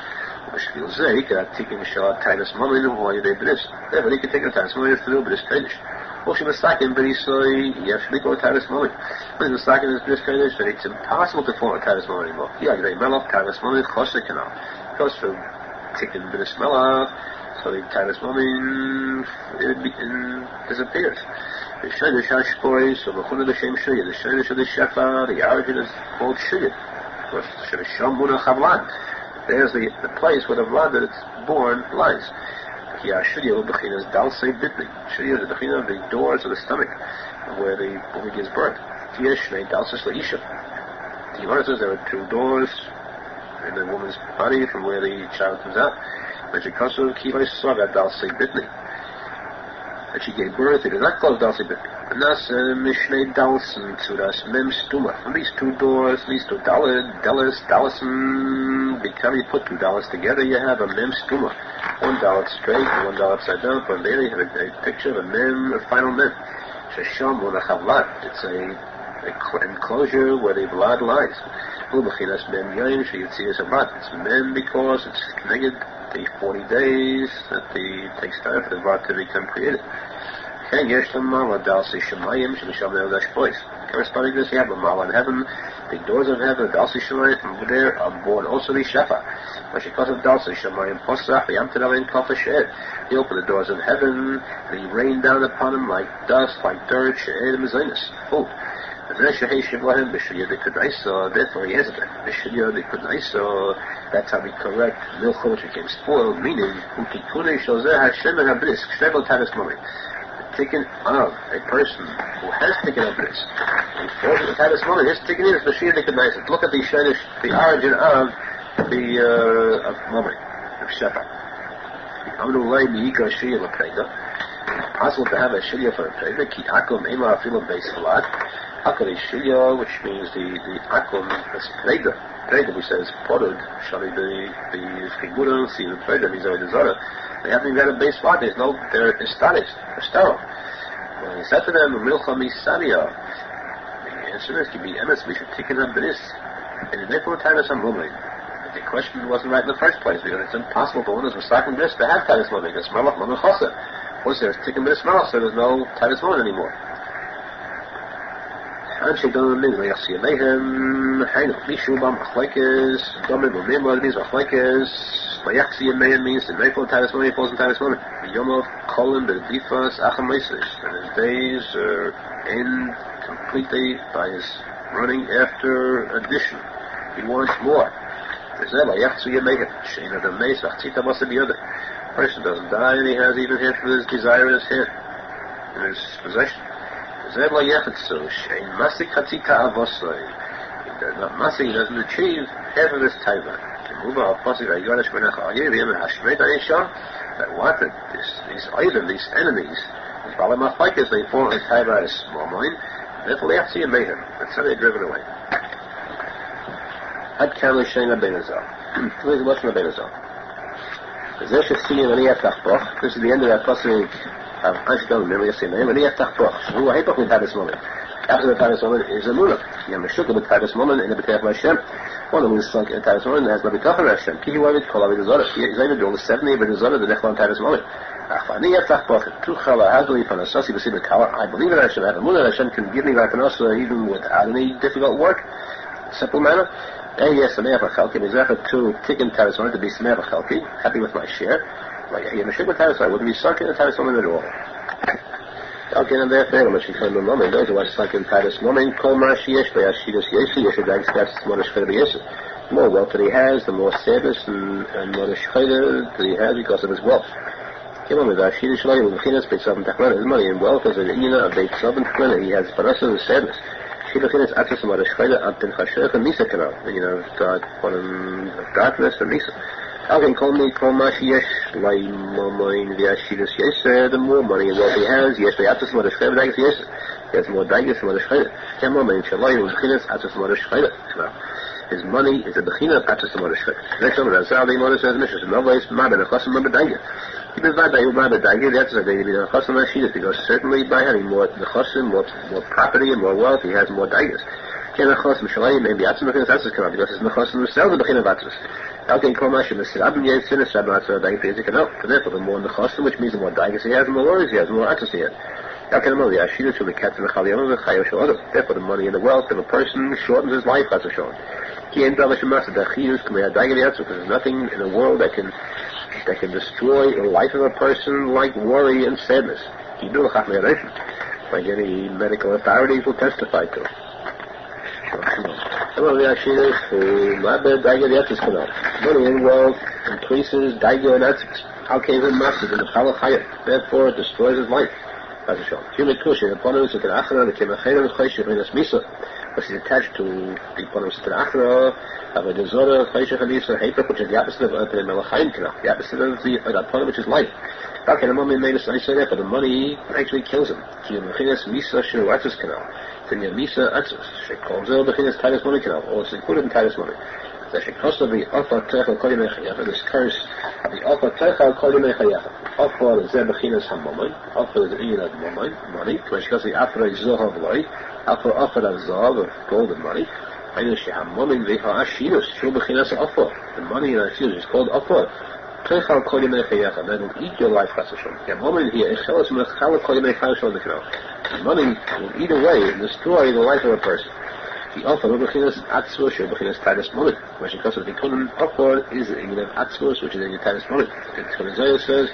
Therefore he can take a taibas moment while you're there. Therefore he can take a taibas moment to do b'nis kodesh. When he's mistaken is b'nis kodesh, then it's impossible to form a taibas moment anymore. Taibas moment chosek canal. Because from taking b'nis melach, so the taibas moment disappears. The Shaynish Hashpois, so the Shem Shuyah, the Shaynish of the Shefa, the origin is called Shuyah. There's the place where the blood that it's born lies. Shuyah is the Bechina of the doors of the stomach, where the woman gives birth. The Gemara says there are two doors in the woman's body from where the child comes out. That she gave birth, it is not closed Dalsi Bitni. Nas Mishnei Dalsen to das Mem Stuma. From these two doors, these two Dallison, become you put two dollars together, you have a Mem Stuma. $1 straight and $1 upside down. From there you have a picture of a Mem, a final Mem. Shesham Monachavlat. It's a enclosure where the blood lies. It's Mem because it's connected the 40 days that it takes time for the blood to become created. Corresponding to this, you have a mala in heaven, the doors of heaven, Dalsi Shemayim, from there are born also the Shefa. But because of Dalsi Shemayim, Posach, the Yamtadavin Kofa She'ed. He opened the doors of heaven, and he rained down upon him like dust, like dirt, She'ed and Mezainis, food. Therefore he has it. That's how we correct milchot which became spoiled, meaning Tikuney Zohar taken of a person who has taken a bris. And for the taibas moment, his taken in is Mashiach the Kedaiset. Look at the shenish, the origin of the moment of Shefa. Possible to have a shilya for a prega, ki akum ema afilu beis halad. Akali shilya, which means the akum is prega. Prega, we say, is porud. Shali the figura, see the prega, these are the zara. They haven't even got a base spot. They're static, they're sterile. When he said to them, Milchami Sadia, the answer is, ki be emes, we should take it up bris. And in Nepal time is on Rumay. the question wasn't right in the first place, because it's impossible for one who's recycling this to have Tavis Momin. Because Malach Momin Chosa. Once there's Tikkun B'Nis Malach, so there's no Tavis Momin anymore. And she don't mean like see Mayhem, Hainu, Mishubam, Achlekes, Domid, Mimod means Achlekes, Mayaxi and Mayan means the Mayful Tavis Momin, falls in Tavis Momin. Yomov, Kolin, Bedifas, Achamaisis. And his days are in completely by his running after addition. He wants more. Person doesn't die and he has even half of his desire in his hand, in his possession. He does not masik, he doesn't achieve half of his taiva. That what? These items, these enemies, they fall in taiva as small mind. Therefore, that's how they're driven away. Ad Kamli Shein Arizal. Please watch my Arizal. This is the end of that posek of Ashdod. Remember yesterday, when he who I hate with Tavis Moment. After the Tavis Moment is a Munah. Yamashuk with Tavis Moment in the B'tech Hashem. One of them is sunk in Tavis Moment has Rabbi Nachman Hashem. Kiki Wavid Kol Avid Zohar. He's able to do the 70 of the Zohar, the Nechlan Tavis Moment. I believe that Hashem, have a Munah Hashem can give me Rakanasa even without any difficult work, simple manner. And yes, I'm to Tikkun Tavis Moment to be happy with my share. Like I wouldn't be sunk in the Tavis Moment at all. Okay, and therefore, much in the moment, those who are sunk in Tavis Moment, Kol Marashiesh, Bayashidus Yesu, Yeshadag steps, more Shcheda Yesu. The more wealth that he has, the more service and more Shcheda that he has because of his wealth. His money and wealth is an Ina of Beit Sov and Tikuney. He has Parasa and service. God, one of darkness and Misa. How can call me call Mashiach like Momoin Vyashidus Yes, the more money and wealth he has, yes, they have to smother Shcheda, yes. He has more Dagas and more Shcheda. His money is a Bechina of Atzis and more Shcheda. Next time, Arizal, the Mother says, Mishas, no place, Mabin, a Chasam, Mabin Dagas. Because certainly by having more nechasim, more property and more wealth, he has more daigas. Because his nechasim themselves are bechin of atzis. Therefore, the more nechasim, which means the more daigas he has, the more worries he has, the more atzis he has. Therefore, the money and the wealth of a person shortens his life. Because there's nothing in the world that can destroy the life of a person like worry and sadness. Like any medical authorities will testify to. Money and wealth increases Daiga and Atzis. How came in massive in the Chalachayat? Therefore it destroys his life. Because he's attached to the Ponim Sitter Achra, of a Zora, Chayshach Hadisa, Hepek, which is the opposite of the Melachayim Kanal, the opposite of the Ponim, which is life. How can a moment made us say that? But the money actually kills him. It's in your Misa Atzis. She calls it Bechinas Titus Money Canal, or it's included in Titus Money. This curse of the Alpha Techa Alpha is Bechinas Hamomin, Alpha is the Ian of money, which goes the Arizal Zohar of life, Alpha of golden money. The money in Ashidus is called Alpha. That will eat your life, the money will eat away and destroy the life of a person. The offer of Bechinas Atzvus, Bechinas Titus Molit, which because of the Tikuney offer is in the Atzvus, which is in the Titus Molit. Tikuney Zohar says,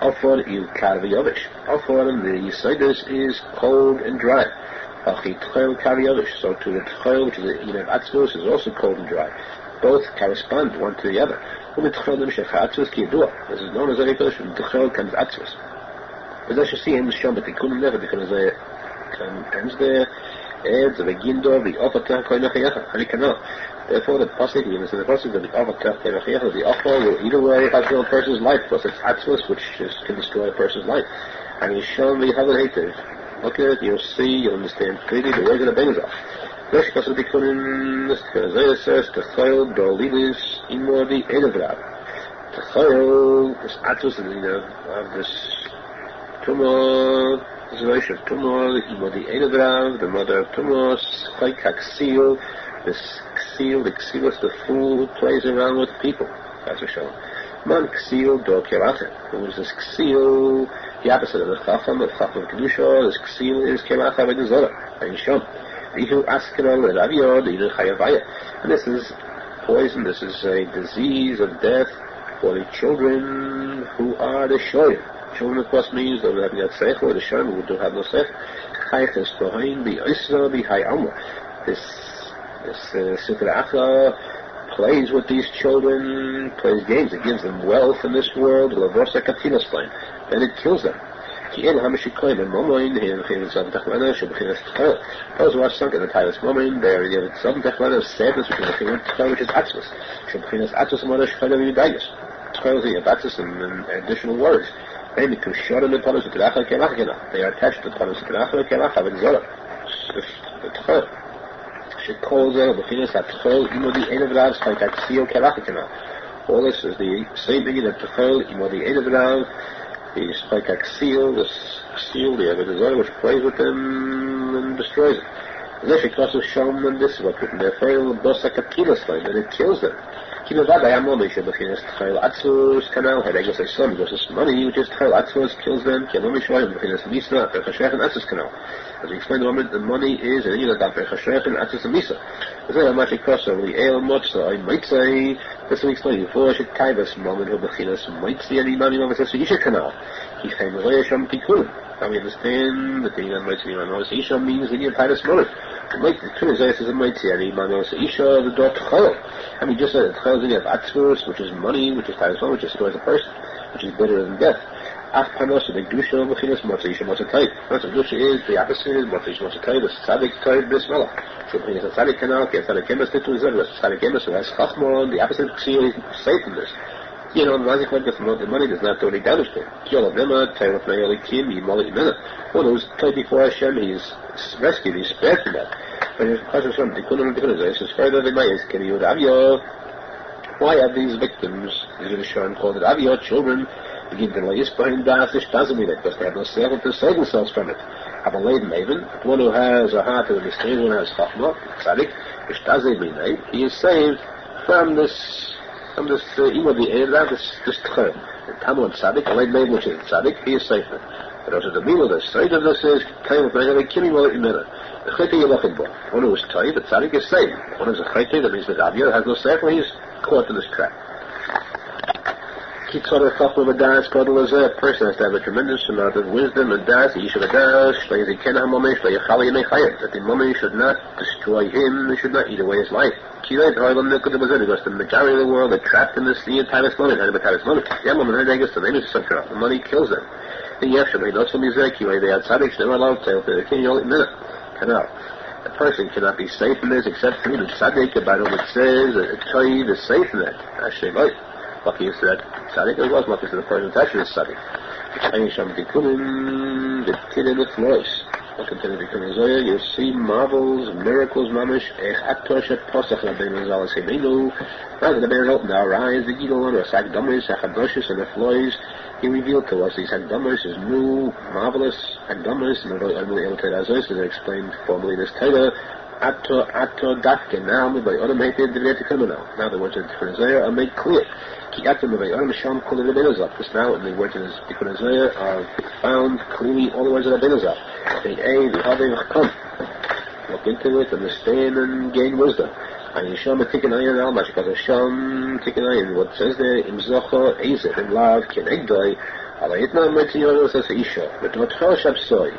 offer you Karviyovish. Offer in the Yisaidus is cold and dry. So to the Tchel, which is the Yin of Atzvus, is also cold and dry. Both correspond one to the other. This is known as a Kodesh, and Tchel comes Atzvus. As I should see in the Shom, but Tikuney never, because they ends there. Adds of a gindo, the offer to Koinachayacha, Harikana. Therefore, the posek, the posek of the offer to Koinachayacha, the offer will eat away a person's life, because it's Atzvus, which can destroy a person's life. And he's shown the Havel Hated. Look at it, you'll see, you'll understand clearly the words of the Benazah. This because of the Tikuney, Zohar says, Techayel, Dorlilis, Imor, the Edevrav. Techayel, this Atzvus, of this Tumor, the Zoish of Tumor, the Edevrav, the mother of Tumor, Chaik Haksil, This ksil, the ksilus, the fool who plays around with people. That's a show. Man ksil do kerate. Who is this ksil? The opposite of the chacham of kedusha. This ksil is kerate by the Zohar. And show. Ihu askenal raviyod ihu chayavaya. And this is poison. This is a disease of death for the children who are the shoyim. Children, of course, means those who have got seichel, the shoyim who do have no seichel. Chayches tohain bi oisra bi hayalma. This Sifra Acha plays with these children, plays games. It gives them wealth in this world. Then it kills them. Those who are sunk in the Titus moment, there you have some techlana of sadness, which is atzvus. And additional words. They are attached to the Talmud Bavly. All this is the same thing that Tchol Imodi Erev is like Aksil, this seal, the Arizal, which plays with them and destroys it. And then this is what put in their fail, and it kills them. This money, which is Tchol Atzvos, kills them. As we explained, the money is in either Daf Chashrech and Atzis and Misa. This is a much across over the Ale Motzah. I might say, this we explained before, should Kaivas moment of Bechinas might see any money of the Isha canal. He came away from Tikuney. Now we understand that the Iman might see Manos Isha means the Titus moment. Tikuney Zohar says it might see any Manos Isha, the dot Chol. I mean, just said that Chol is in Atzvos, which is money, which is Titus moment, which destroys a person, which is better than death. Afpanos, the Gdusha, Bechinas, Motzah Isha, Motzah Taib. Gdusha is the opposite, is Motzah Isha, Motzah Taib, the tzadik Taib, Bismillah. So Bechinas, the tzadik canal, the tzadik emes, the Tikuney Zohar, the tzadik emes, who has chachmon, the opposite of ksil, is safe in this. The money does not do any damage to him. One who's tied before Hashem, he's rescued, he's spared from that. But his question from Tikuney says further, why have these victims, these Yerushalmi called it Aviyah, children, begin to lay behind das, this doesn't mean that, because they have no self to save themselves from it. Have a laden maven, one who has a heart to understand, one who has chachma, tzadik, which doesn't mean that, he is saved from this evil, the Erev, this tchel. The Talmud tzadik, a laden maven, which is tzadik, he is safe. But also the meaning of the side of this is, one who is tied, the tzadik is saved. One who is a chayte, that means that Aviyah has no self, he is caught in this trap. A person has to have a tremendous amount of wisdom and das, that the mummy should not destroy him, he should not eat away his life. Because the majority of the world are trapped in this Titus money, the money kills them. They are allowed to a person cannot be safe in this except through the tzadik, about whom it says that a toiv is safe in that. Actually, right. Lucky is that tzadik, it was lucky to the person that's actually tzadik. The kid in the floors. Continue to Tikuney Zohar, you see marvels, miracles, mamish, posek, Rabbi Arizal, now that the Arizal now rise, the Gidon, or Sagdamis, Achadoshis, and the floors, he revealed to us these Hagdamis, his new, marvelous Hagdamis, and as I explained formally in this title, Ato Dafke, now by automated the criminal. Now the words of Tikuney Zohar are made clear. Because now in the words of Tikuney Zohar are found clearly all the words of Rabbi Nachman. Look into it, understand, and gain wisdom. And Yisham Tikuney al Mashkat Hashem Tikuney, what says there, Im Zocha Ezet, in love, Kenegdoi, Alayitna Mitzvah says Isha, but what Chashab Soy.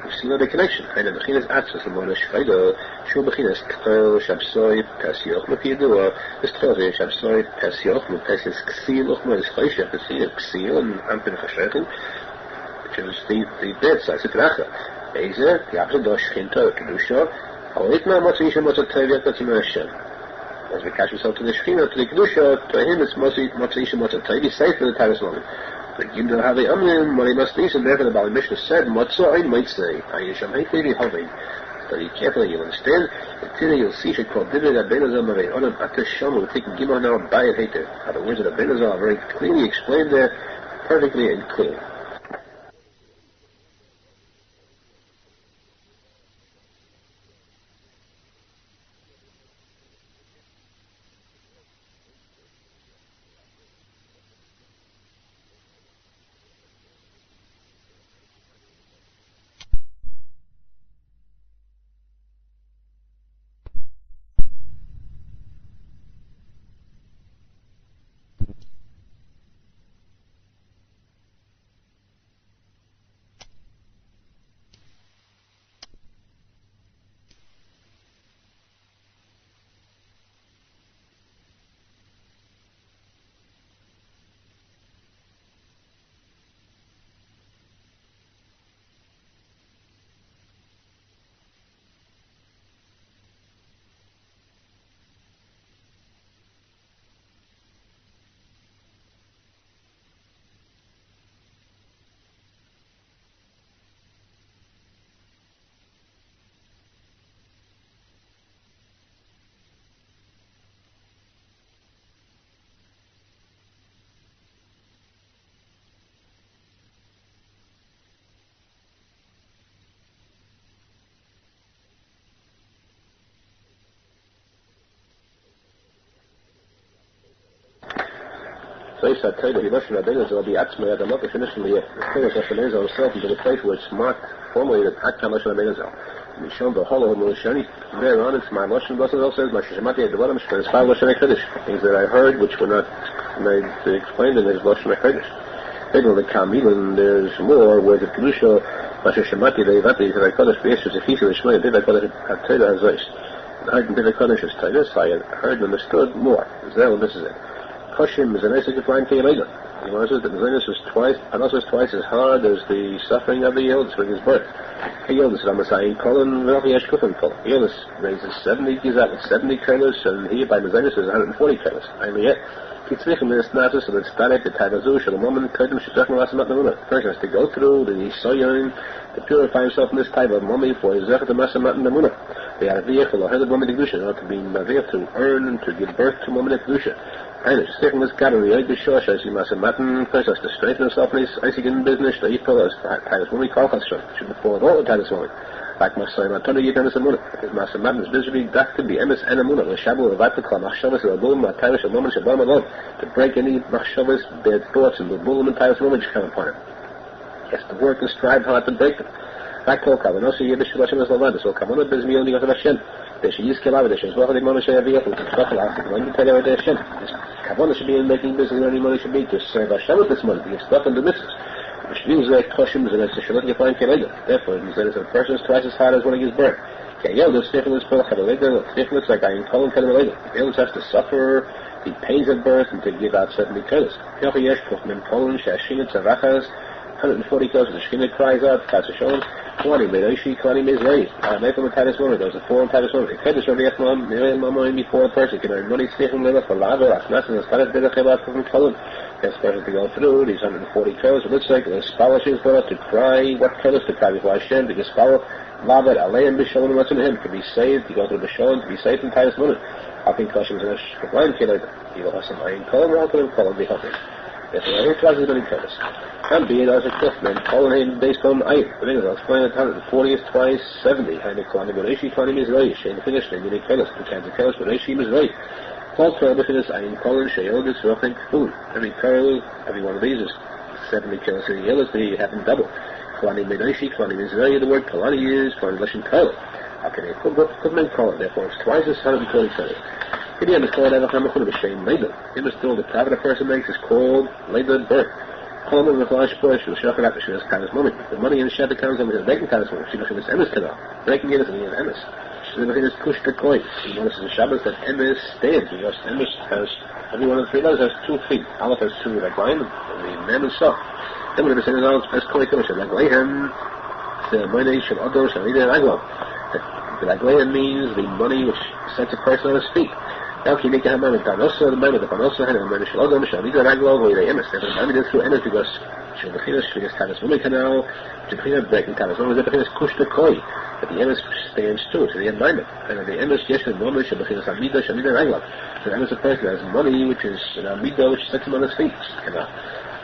You see the connection. And the Bechinas Atzvos and Mona Shchayda, Shul Bechinas Tchel Shabsoy Pesioch Mepiyadua, this Tchel Shabsoy Pesioch Mepesis Ksil Uchma is Chayshach, the Sea of Ksil and Ampin Chashrechen, which is the dead side, Sitracha. Eze, the opposite of Shchinta, Kedusha, Alitna Motzisha Motzatayvia Katzima Hashem. As we catch yourself to the Shchina, to the Kedusha, to him it's Motzisha Motzatayvia, safe in the Titus moment. The Gimel have a Amin, Mari Mastis, and therefore the Bali Mishnah said, Motzah, I might say, Ayisham Haiti Hoving. Study carefully, you'll understand. Until you'll see, she called Divid Abenazal Mare Onam Atasham, we'll take Gimel now by it Hater. How the words of Abenazal are very clearly explained there, perfectly and clearly. place at Torah, he must have been as well be Atzmei at the Mother finishing the Torah Arizal himself into the place where it's marked formally that Atzmei Arizal. And shown the hollow of Moshani. There on it's my Moshe Feinstein says, my Shemati at the bottom, it's 5 Lashon HaKodesh. Things that I heard which were not made to explain them as Lashon HaKodesh. Maybe the Kamil, and there's more where the Kedusha, Moshe Shemati, the Yavati, the HaKodesh, the Yeshua, the Chisa, the Shemai, the HaKodesh, the Torah HaZois. I heard the HaKodesh is Torah, so I heard and understood more. This is it. Koshim is a nice flying Kiyamega. He wants that the Zionist is twice as hard as the suffering of the Yildis when his birth. The Yildis Ramasayin Kolin Velchi Eshkufin Kol. The Yildis raises 70 Gizak, 70 trailers, and he by the Zionist is 140 trailers. I mean, yet, Kitzvichim is Natus, and it's Stanek, the Tadazu, Shalamoman, Kurdim, Shitach Malasamat Namuna. The person has to go through the Soyon to purify himself in this type of mummy for his Zechat Masamat Namuna. They are a vehicle, a headed woman Kedusha, in order to be Mavir, to earn and to give birth to woman Kedusha. And it's taking this gallery, I just show as he must have matten, first has to straighten himself in his Isigan business, the Equal as Titus Woman call construction, should afford all the Titus Woman. Like my son, I told you, Dennis and Muna. His master Madden is visibly that could be Emes and Amuna, the Shabu, the Vatikal, Machshavas, the Bull, Titus, and Woman, Shabam alone, to break any Machshavas, bad thoughts, and the Bull and Titus Woman come upon him. He has to work and strive hard to break them. Like Kolka, when also Yiddish Hashem is Lavadis, will come on a Bizmi only got Hashem. They should use Kilavidish, as well as the Mona Shayaviyahu, to Chachal Afrik, when you tell you Hashem. This Kavana should be in making business, and any money should be to serve Hashem with this money, to give stuff in the business. Which means that Koshim is an Eshishalat Yafan Kelega. Therefore, it means that a person is twice as hard as when he gives birth. Kayel, the Stephanus Pel Chavalega, Stephanus like I am calling Kelega. The elders have to suffer the pains of birth and to give out 70 kilos. Yochayesh, Kochman, Poland, Shashinat, Zavachas, 140 kilos, the Shkina cries out, Kasashon, 20, Medoshi, 20 Mizrahi. Nathan Titus Woman, there was a foreign Titus Woman. The Kedesh of the Ethmam, Miriam Mamoin before a person can earn money, Stephan Leva for Lava, Asnas, and Stanis Bedachevat from Poland. That's person to go through these 140 kilos. It looks like the scholarships for us to cry, what kilos to cry before Hashem, to get scholar, Lava, Aleim, Bishalom, what's in him, to be saved, to go through Bishalom, to be saved in Titus Woman. I think Koshim is in a blind killer. He will have some iron color, or I'll call him, be helping. That's why he tries as many kilos. And be it as a cliffman, calling him based on iron. The thing is, I'll explain it 140 is twice 70. Hani Klani Bereshi, Klani Mizrahi, Shane finished, and many kilos, two kinds of kilos, Bereshi Mizrahi. Paul Torah is iron color, Shayodis, Rochik, food. Every curl, every one of these is 70 kilos. So the others, they have them double. Klani Bereshi, Klani Mizrahi, the word Kalani is Klani Lashon Kol. How can they put men call it? Therefore, it's twice as 120 kilos. If you understand that, I'm going to be shame later. It was still the profit a person makes is called later birth. Call them with large push, the shock of she has kind of money. The money in the shed comes in with a making kind of money. She knows it's Emes canal. Breaking it is in Emes. So everything is pushed to coin. He notices the Shabbos that Emes stands because Emes has, every one of the 3 letters has 2 feet. Aleph has 2 like line, and the Mem is soft. Then when it says all it's coin commission, like Lehem, the money should others and either Aglo. The Aglehem means the money which sets a person on his feet. Now, if you make a hammer with Danosa, the man with the Panosa, and the man shall Odom, shall be the Raglo, or the Emes. The man is through Emes because she'll be finished, she has Tavis Woman Canal, she'll be breaking Tavis Woman, she'll be finished Kush to Koi. But the Emes stands too, so the environment. And the Emes, yes, the woman shall be finished Amida, shall be the Raglo. So the Emes is a person that has money, which is an Amida, which sets him on his feet. Canal.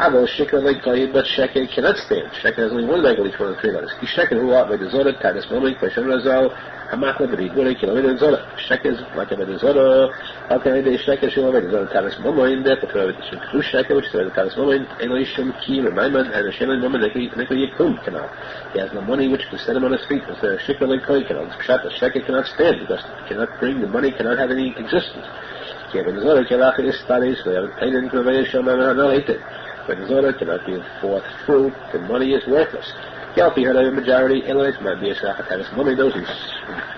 Avo Sheker like Goyim, but Sheker cannot stand. Sheker has only one leg on each one of the 3 letters. He Sheker who out by the Zoda, Tavis Woman, Kvashem Razal, Hamakla, but he good a kilometer in Zoda. Sheker is like a Zoda. How can I do Sheker? She'll already Zoda Tavis Woman, there, but the True Sheker, which is the Tavis Woman, Elohim, Ki, Remaiman, and a Shemin woman, Nikli Yakum canal. He has no money which can set him on his feet. It's a Sheker like Goy canal. The Sheker cannot stand because it cannot bring the money, cannot have any existence. Kevin Zoda, Kelach is studies, they haven't paid into the Vayasham, and I hate it. When the Zoda cannot give forth fruit, the money is worthless. Yalpi heard of a majority, Elites might be a Shachatanis money, those who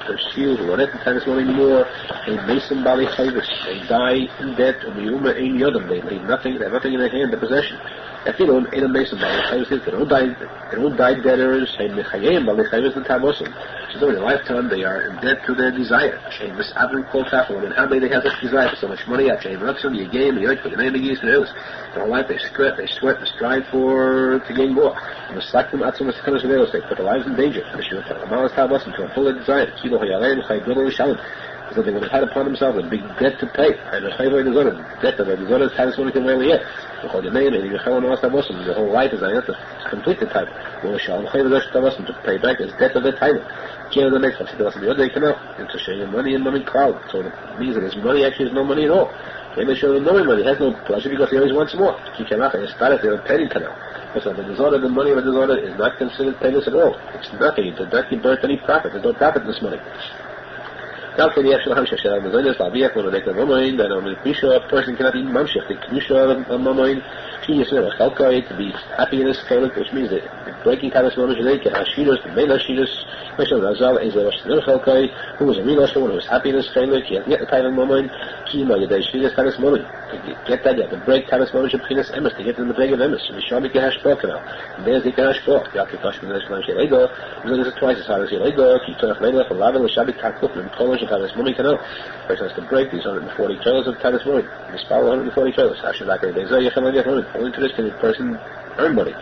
pursue, who are not Tanis money more, a Mason Bali Chavis, they die in debt, Umiyuma Ein Yodam, they leave nothing, they have nothing in their hand, their possession. If you don't, a Mason Bali Chavis, they don't die debtors, a Mechayim Bali Chavis, the Tamosim. So during their lifetime, they are in debt to their desire. A Miss Avin Kol Tafel, and how they have such desire for so much money, a Ruxum, you game, you for the name of the and others. Their whole life, they sweat, and strive to gain more. And the Slaktim Atzum, they put their lives in danger. And the Shulchan, Amalas Tavos, into a full desire. Kilo Hayalem, Chaygulu Shalom. So they would have had upon themselves a big debt to pay. And the Chayvoy the Zoda, debt of the Zoda, Tavis Woman can really yet. The whole name, and the Yechalam Tavos, the whole life is to complete the time. Well, Shalom Chayvoy Tavos, to pay back his debt of the time. Can't the next one, they cannot. It's a shame of money and money cloud. So it means that his money actually is no money at all. Maybe show him knowing money. He has no pleasure because he always wants more. He came out and started a petty canal. So the disorder, the money of the disorder is not considered painless at all. It's nothing. It does not give birth to any profit. There's no profit in this money. Now, for the actual Hamshach, when a person cannot eat Mamshach, the Kedusha of Mamoin, she is a Chalkai to be happy in this Chalik, which means that breaking Tavis Mamoin, they can Hashidus, the main Hashidus, Arizal is a Chalkai, who was a real Hashidus, who was happy in this Chalik, he had yet the Tavis Mamoin, Kima, Yadai Shidus, Tavis Mamoin. To get that, you have to break Tavis Mamoin, Shapinas Emes, to get in the break of Emes, Yerushalmi Hashpah canal. And there's the Hashpah, Yaakov Hashpah, the Shlam Shelego, this is twice as hard as Shelego, Kitorach Lego, for Lavel, Shabbat Kakuf, and Kolosh, and Tavis Mamoin canal. Person has to break these 140 kilos of Tavis Mamoin. This power 140 kilos. Only to this can the person earn money.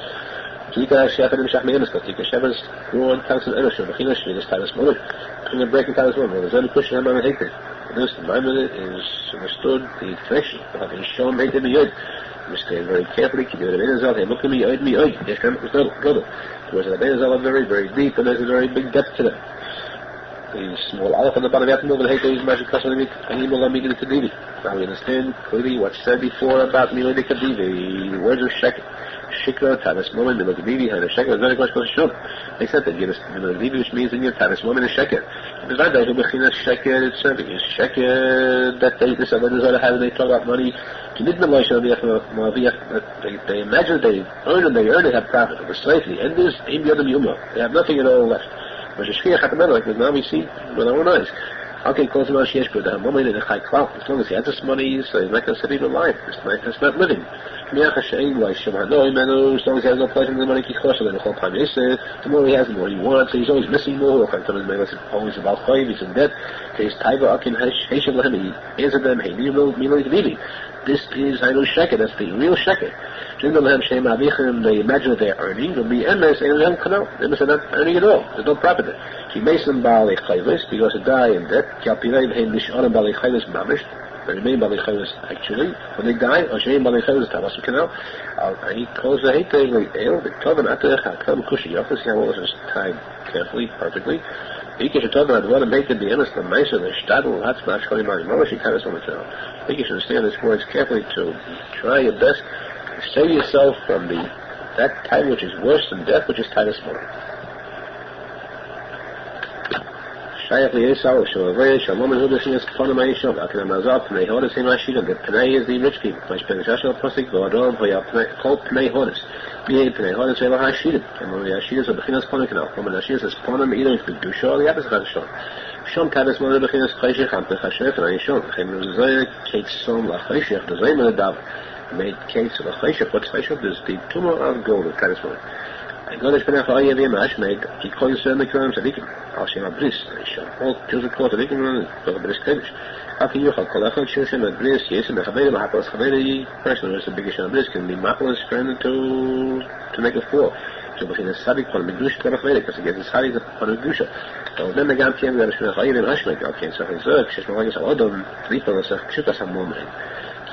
Tika Shefet and Shachmenis, Tika Shefet's ruin constant energy, the Chinosh, this Tavis Mamoin. And the breaking Tavis Mamoin. There's only pushing him on the Hekter. This, the Maimon is understood the connection. Having shown Hekter the Yod. We stay very carefully, keep it in Arizal, hey, look at me, Yod, Yes, come, it's not good. Whereas the Arizal are very, very deep, and there's a very big depth to them. The small aleph on the bottom of the Hekter is magic custom, and he will meet the Kadivi. Now we understand clearly what's said before about Milay the Kadivi, the words of Shikra, Tavis Moment, Milay Kadivi, and the Sheker is very much close to Shum. They said that Milay Kadivi, which means in your Tavis Moment, and Sheker. Because I don't know Sheker, it's serving. It's Sheker that this and that how they talk about money. They imagine they earn it, have profit, but slightly. And there's they have nothing at all left. But now we see with our own eyes. Okay, close him out, she has good. As long as he has this money, so he's not considered alive. It's not living. As long as he has no pleasure in the money, the more he has, the more he wants. So he's always missing more. He's always about five, he's in debt. He's taiva, he answered them, hey, this is Hainu Sheker, that's the real Sheker. They imagine that they're earning, they'll be emes, and they're not earning at all. There's no profit there. He makes them Baalei Chaylis, because they die in debt. They remain Baalei Chaylis actually. When they die, Hashem Baalei Chaylis Tabas canal. And he calls the Hate the Tovan Atech Hakam Kushi. You have to see how all this is tied carefully, perfectly. Ich should talk about what make it the honest, the Mesa, the Stadl, Hatzmach, Holy Mari, Moshe Feinstein on the channel. I think you should understand these words carefully to try your best to save yourself from that time which is worse than death, which is Titus Morning. Shayach Liesau, Shalavay, Shalom, and Hudashim is Ponamay Shom, Akinam Razal, Pnei Hodas, Himashid, the Pnei is the rich people. My Penashal posek, Godom, called Pnei Hodas. Pnei Hodas, Eva Hashid, and when the Hashid is a Bechinas Ponakanal, when the Hashid is Ponam, either in Kedusha or the opposite Shom. Shom Tavis Mona Bechinas Chayshech, Hampech Hashef, and Ayishon, Chem Rizayah, Kate Som, La Chayshech, the Zayman Adav, made cakes of a Chayshech. What's Chayshech? There's the tumor of gold of Tavis Mona. And God has been a Chayah Yamash made, he calls the Kiram Tzadikim, Al Shem Abris, Ayishon. All children call Tzadikim, and the Bris Kevish. How can you call Kolachot, Shushem, Abris, yes, and the Chaveda, Mahapalas Chaveda, person who is the biggest Abris, can be Mahapalas friend to make a fall. So between the Sadik on the Gdusha Chaveda, because he gets his Sadik on the Gdusha. So then the Gam came, that is from the Chayah Yamash made, okay, so he's a Shishmalayas Odom, Tripa, Shukas Hamomen.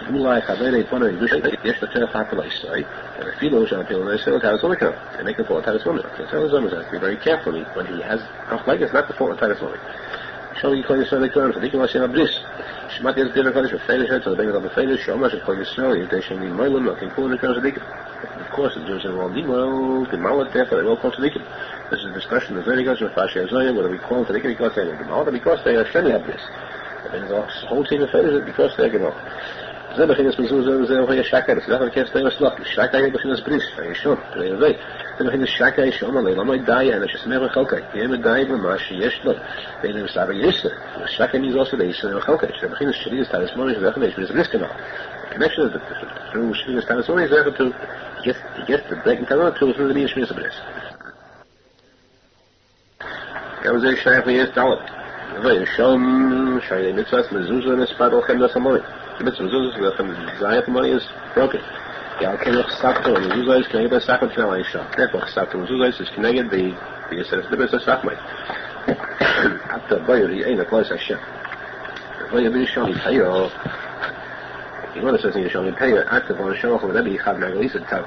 Mulai Chaveda, Pona, and Gdusha, yes, the Terra Hapalas, right? And the Philo, Jean-Pil, and they say, Tavis Woman, and make a fall of Tavis Woman. Okay, so Tavis Woman has to be very careful when he has, like it's not the fault of Tavis Woman. Shall you call yourself the Kiram, so they can watch him Abris. Shmat is dinner college with failure, so the bangers of the failure, Shomash, and call yourself, if they shall be Moilim, not can call the Kiram, so they can. Of course, the Jews in the world, the Malat, therefore, they will call Tzadikim. This is a discussion of the very goes with Fashe Azoyim, whether we call Tzadikim because they are the Malat, because they are Sheni Abris. I mean, the whole team of failures because they are Gemara. זה בכינס מזוז, זה הווי השקה, זה לא כנס תאיר הסלוק, השקה היא בכינס בריס, הישון, תראי הווי, זה בכינס שקה ישום עלי, למה ידעי, אנש שמח וחלקי, יהיה מדעי במה שיש לו, ואין מסער יסר, השקה מזוס עלי, יסר וחלקי, שזה בכינס שלי, זה תאריס מורי, זה בכינס בריס בריס כנal. The connection is that through Shmiras Tavis Mori is there to get the breaking Talmud through the meaning of Shmiras Bris. That was a Shayach Liyes Dalit. Hooray, Shom, Shayach Mitzvahs, Mezuzah, and Espadol, Chem Nasamori. The mitzvah Mezuzah, the Zayat money is broken. The Al-Kenach Sakto, and Mezuzah is connected by Sakot Chanel Aisha. Therefore, Sakto Mezuzah is connected the Yisrael Libis of Sakmai. After Bayer, he ain't a close Hashem. Bayer Bishon, Tayo. He wants to say Yerushalmi Peya, Atavon Shalach of Rebbe Chad Magalisa Tav.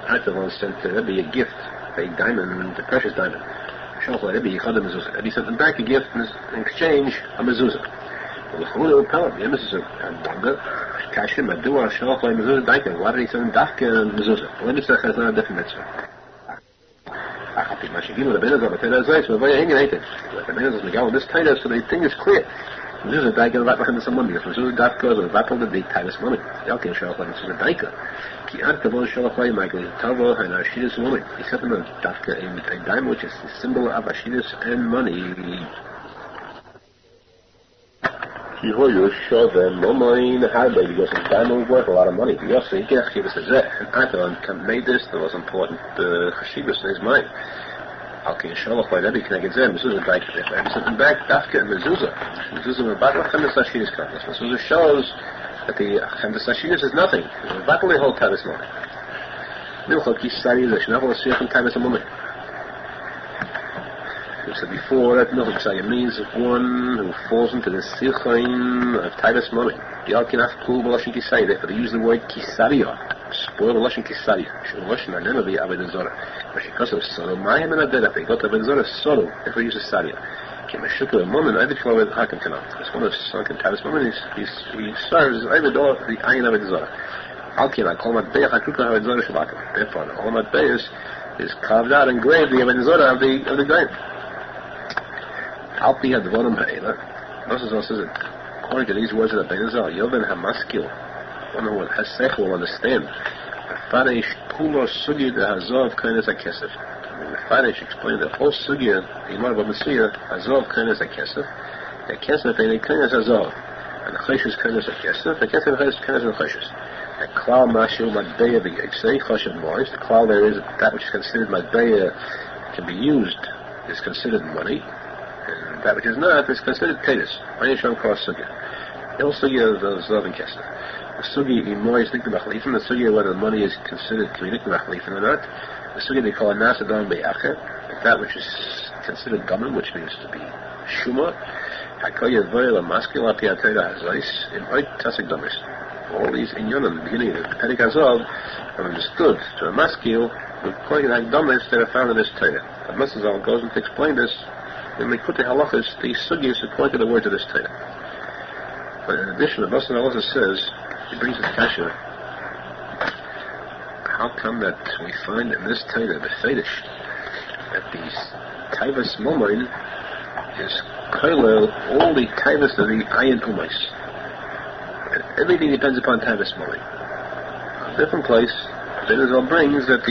Atavon sent to Rebbe a gift, a diamond, a precious diamond. Shalach of Rebbe Chad Mezuzah. Rebbe sent him back a gift in exchange a mezuzah. The Chulul Pelam, the emissaries of Wanda, kasha, madua, shalach, mezuzah, daika. Why did he send dafka and mezuzah? When is that? That's not a different mitzvah. This title, so the thing is clear. This is a daika right behind some money. This is a dafka or the battle of the titus money. Yalkin shalach this is a daika. Ki arkavon shalach Michael Tavo and Ashidus money. He said them a dafka in a dime, which is the symbol of Ashidus and money. He hold you show them no money in the hard way because the dime worth a lot of money. He also get Chassidus is that. And Aharon made this the most important Chassidus in his mind. Okay, shalach by Rebbe connected them. Mezuzah back to them. And something back, dafka and mezuzah. Mezuzah and battle of Chemes Hashidus comes. Mezuzah shows that the Chemes Hashidus is nothing. The battle they hold tavis money. Milchot kisari is a shnafel asiyach and tavis money. We said before that milchot kisari means one who falls into the sichain of tavis money. The alkinaf kul b'loshin kisari. Therefore they use the word kisaria. Spoil the lashon kisaria. Shul lashon anema be avodah zarah. But because of sorrow, mayim and adedah, they got avodah zarah sorrow. Therefore, use a saria. Kemeshukah moment, I did follow with hakim kanam. It's one of sunken tavis moment. He serves avodah the ayin avodah zarah. Alkin, I call my beis hakukah avodah zarah shabakam. Therefore, the whole beis is carved out and engraved the avodah zarah of the grain. Alpi had the bottom ha'ela. Arizal says that according to these words of the Arizal, Yovan hamaskil. One who has sech will understand. Farish kulo sugya de hazov kainas hakesef. The Farish explained the whole sugya, the Imar B'Mesiyah, hazov kainas hakesef. The kesef and the kainas hazov. And the cheshus kainas hakesef. The kesef kainas and cheshus. The klal mashu madbeya v'yetsei choshev moist. The klal there is that which is considered madbeya can be used is considered money, and that which is not is considered tetis. Ayisham kol sugya. The whole sugya is hazov and kesef. The sugi in Moy is nikna b'chalifin. The sugi whether the money is considered to be nikna b'chalifin or not. The sugi they call a nasadon be'acher, that which is considered gammon, which means to be shuma. Hakoyah v'yel amaskil api atayda hazais in oit tasik damis. All these inyonim, the beginning of the Perek Hazov, are understood to a maskil according to the damis that are found in this Torah. The Arizal goes on to explain this in Likutey halachas. The sugi is according to the words of this Torah. But in addition, the Nosson also says. He brings us kasha. How come that we find in this Torah, the Fedish, that these taivas momoin is koilel all the taivas of the ayin umais. Everything depends upon taivas momoin. A different place, Arizal brings that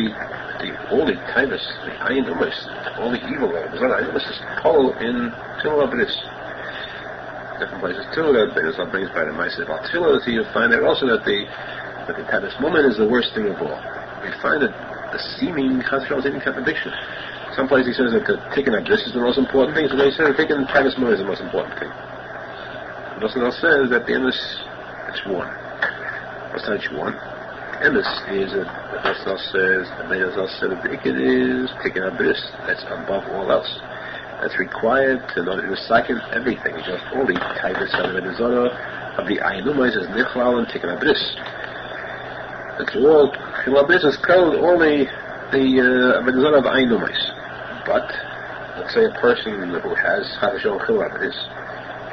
all the taivas, the ayin umais, all the evil of the ayin umais is kol in Tfilah Bris. Different places too that Arizal brings by the Ma'aseh about Tfilah, so you find out also that the tavis moment is the worst thing of all. We find that the seeming Chassidut is even contradiction. Some places he says that taking a this is the most important thing, so they say that taking the tavis moment is the most important thing. Rosenfeld says that the emes it's one. What's that it's one? Emes is the Rosenfeld says, the Arizal said that the ikid is taking a bris, that's above all else. That's required to know that it was second everything. Because all the taivas of the Zorah of the Ayinumais is Nichlal and Tikuney Zohar. It's all Chilabris is called all the Zorah of Ayinumais. But let's say a person who has Chadashon Chilabris,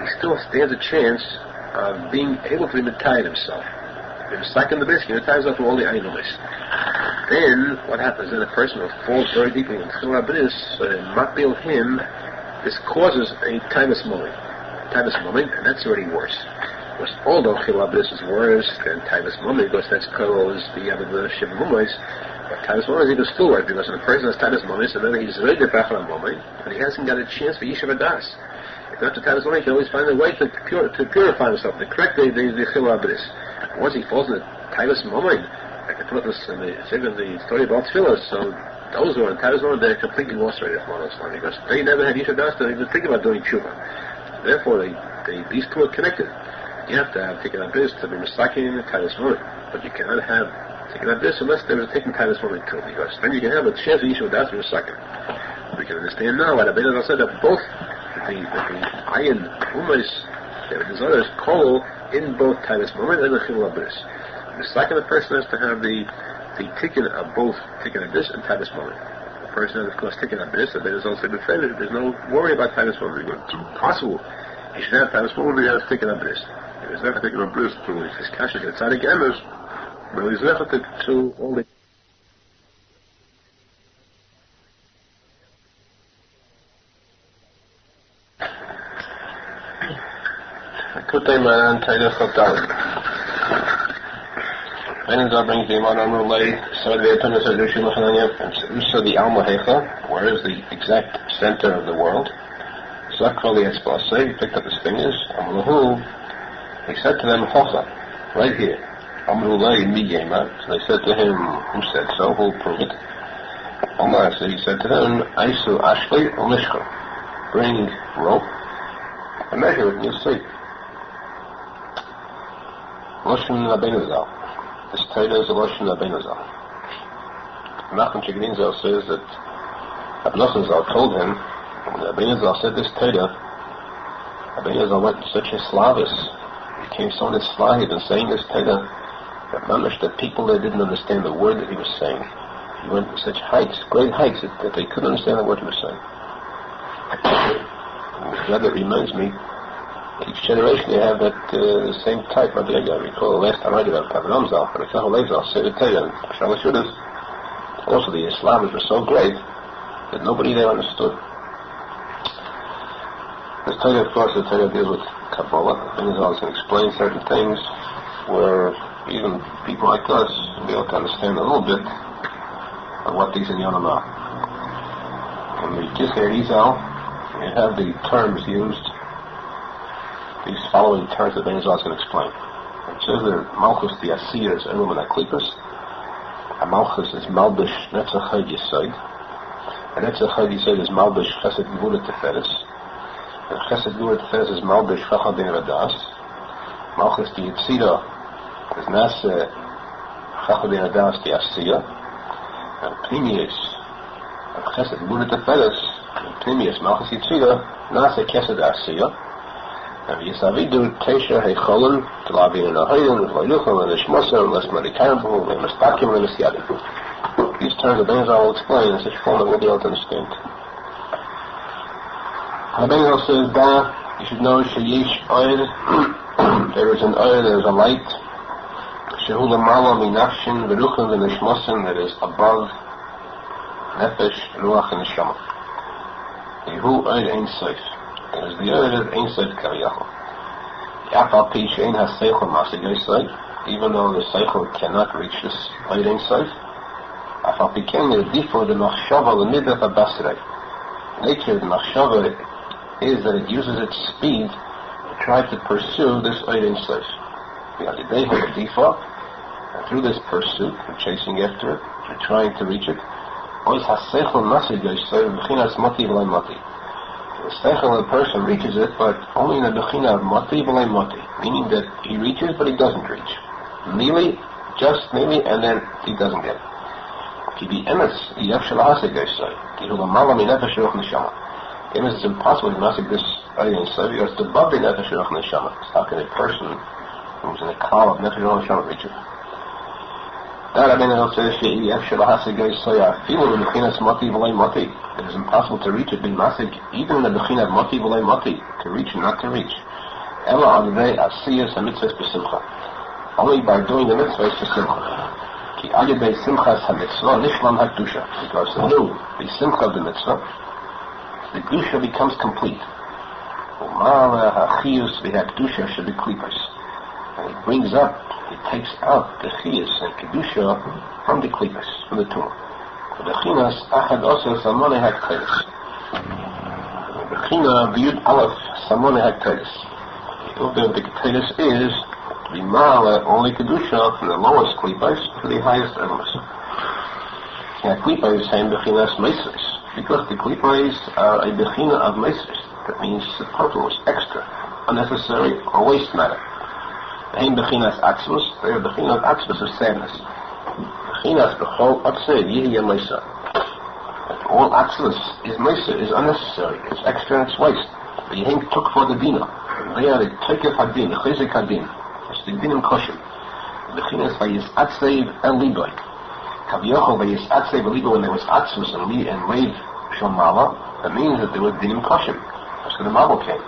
he still stands a chance of being able to be Metayin himself. If he's second the bris, he Metayin himself for all the Ayinumais. Then what happens? Then a person who falls very deeply in Chilabris, Matbil him. This causes a tavis moment, and that's already worse. Because although Chilabris is worse than tavis moment, because that's caused the Shiva Mumais, but tavis moment is even still worse, because when a person has tavis moments, and then he's ready to back on a moment, and he hasn't got a chance for Yishuv Das. If not to tavis moment, he can always find a way to purify himself, to correct the Chilabris. Once he falls in the tavis moment, I can put this in the story about Tfilah, so those who are in tavis moment, they're completely lost right now, because they never had Yishuv Das to even think about doing tshuva. Therefore, these two are connected. You have to have taken a bris to be misaking in the tavis moment, but you cannot have taken a bris unless there was a taken tavis moment too, because then you can have a chance of Yishuv Das to be misaking. We can understand now what Arizal said that both the ayin umais, the Zohar is kol in both tavis moment and the chilul bris. The second person has to have the tikkun of both tikkun of this and tavis moment. The person has, of course, tikkun of this, and then there's also the failure. There's no worry about tavis moment. It's possible. You should have tavis moment, but you have tikkun of this. It is not taking a bruise to his kasha to tzadik emes, but it is not to all the Likutey Moharan Taida Chotari. Arizal brings the Iman Amru Lay, so the Atonis of Usa the Alma Hecha, where is the exact center of the world. Zakrali Etzbase, he picked up his fingers, Amruhu, he said to them, Hocha, right here. Amru Lay Miyema, so they said to him, who said so, who will prove it? Allah, so he said to them, Aisu Ashli Olishka, bring rope, and measure it, and you'll see. Loshen Rabbeinu Zal. This Torah is a Loshen Rabbeinu Zal. Menachem Mendel Schneerson says that Rav Nosson told him, when Rabbeinu Zal said this Torah, Rabbeinu Zal went to such a slavis, became so enslaved in saying this Torah, that people that didn't understand the word that he was saying. He went to such heights, great heights, that they couldn't understand the word he was saying. That reminds me, each generation they have that same type. I recall the last time I did Rav Avraham Steinhartz, said it and Shalishudas. Also the Islamers were so great that nobody there understood. This Torah, of course, the Torah deals with Kabbalah, and is always going to explain certain things where even people like us will be able to understand a little bit of what these inyanim are. In the Arizal, you have the terms used. These following terms that Arizal is going to explain. It says that Malchus the Asir is Elum and Aklipus. A Malchus is Malbish Netzachad Yesod. And Netzachad Yesod is Malbish Chesed Gvura Teferes. And Chesed Gvura Teferes is Malbish Chacham Ben Radas. Malchus the Yitzira is Nase Chacham Ben Radas the Asir. And Pnimius of Chesed Gvura Teferes, and Pnimius Malchus Yitzira Nase Chesed Asir. And Yisavidu Tesha Hecholim, Talabin and Aharon, Vayluchim and Ishmosar, Les Marikarim, and Mastakim and Misyadim. These terms the Arizal will explain in such form that we'll be able to understand. Arizal says, you should know, Sheyish Oyer, there is an Oyer, there is a light, Shehula Mala Minafshin, Veruchim and Ishmosim, that is above Nefesh, Ruach and Neshama. Yehu Oyer Ein Seif. It is the other Ein Seif Kariyachol. Yafal Pi Shein HaSeichel Masig Ein Seif, even though the Seichel cannot reach this Ein Seif, Yafal Pi Ken Yedifo the Machshava L'Nidach HaBasrei. Nature of the Machshava is that it uses its speed to try to pursue this Ein Seif. Yadidei HaYedifo, and through this pursuit, and chasing after it, and trying to reach it, Ois HaSeichel Masig Ein Seif B'chinas Moti V'lai Moti. The seichel of the person reaches it, but only in the bechina of mati b'lei mati, meaning that he reaches, but he doesn't reach. Nearly, just nearly, and then he doesn't get it. Ki bi emes yef shel haseg yisai, ki hu l'mala mi nefesh ruach neshama. Emes is impossible to masig this ayin yisai because it's above the nefesh ruach neshama. It's how can a person who's in a cloud of nefesh ruach neshama reach it? That Rabbeinu says she yef shel haseg yisai afilu in bechinas mati b'lei mati. It is impossible to reach it, bin masig, even in the bechina of mati v'lei mati, to reach and not to reach. Ela advei asiyas ha-mitzvahs b'simcha. Only by doing the mitzvahs b'simcha. Ki advei simchas ha-mitzvah nishlam ha-kedusha. Because through the simcha of the mitzvah, the kedusha becomes complete. Umara ha-chiyus v'ha-kedusha should be klipas. And it brings up, it takes out the chiyus and kedusha from the klipas, from the tumah. Bechinas Achad Oser Samone Hakteris. Bechina B'Yud Aleph Samone Hakteris. The Hakteris is the Ma'ala only Kedusha from the lowest Klipais to the highest elements. The Klipais have Bechinas Meisris, because the Klipais are a Bechina of Meisris. That means superfluous, extra, unnecessary, or waste matter. They have Bechinas Atzvus, they are Bechinas Atzvus of sadness. All atzvus is meisa, is unnecessary, it's extra and it's waste. But you took for the dina. They are the tekef hadin, the chizik hadin. It's the dinim kosher. The chinas vayis atzev el liboy. Kaviyachol vayis atzev el liboy, when there was atzvus and lev shomala, that means that there was dinim kosher. That's when the marble came.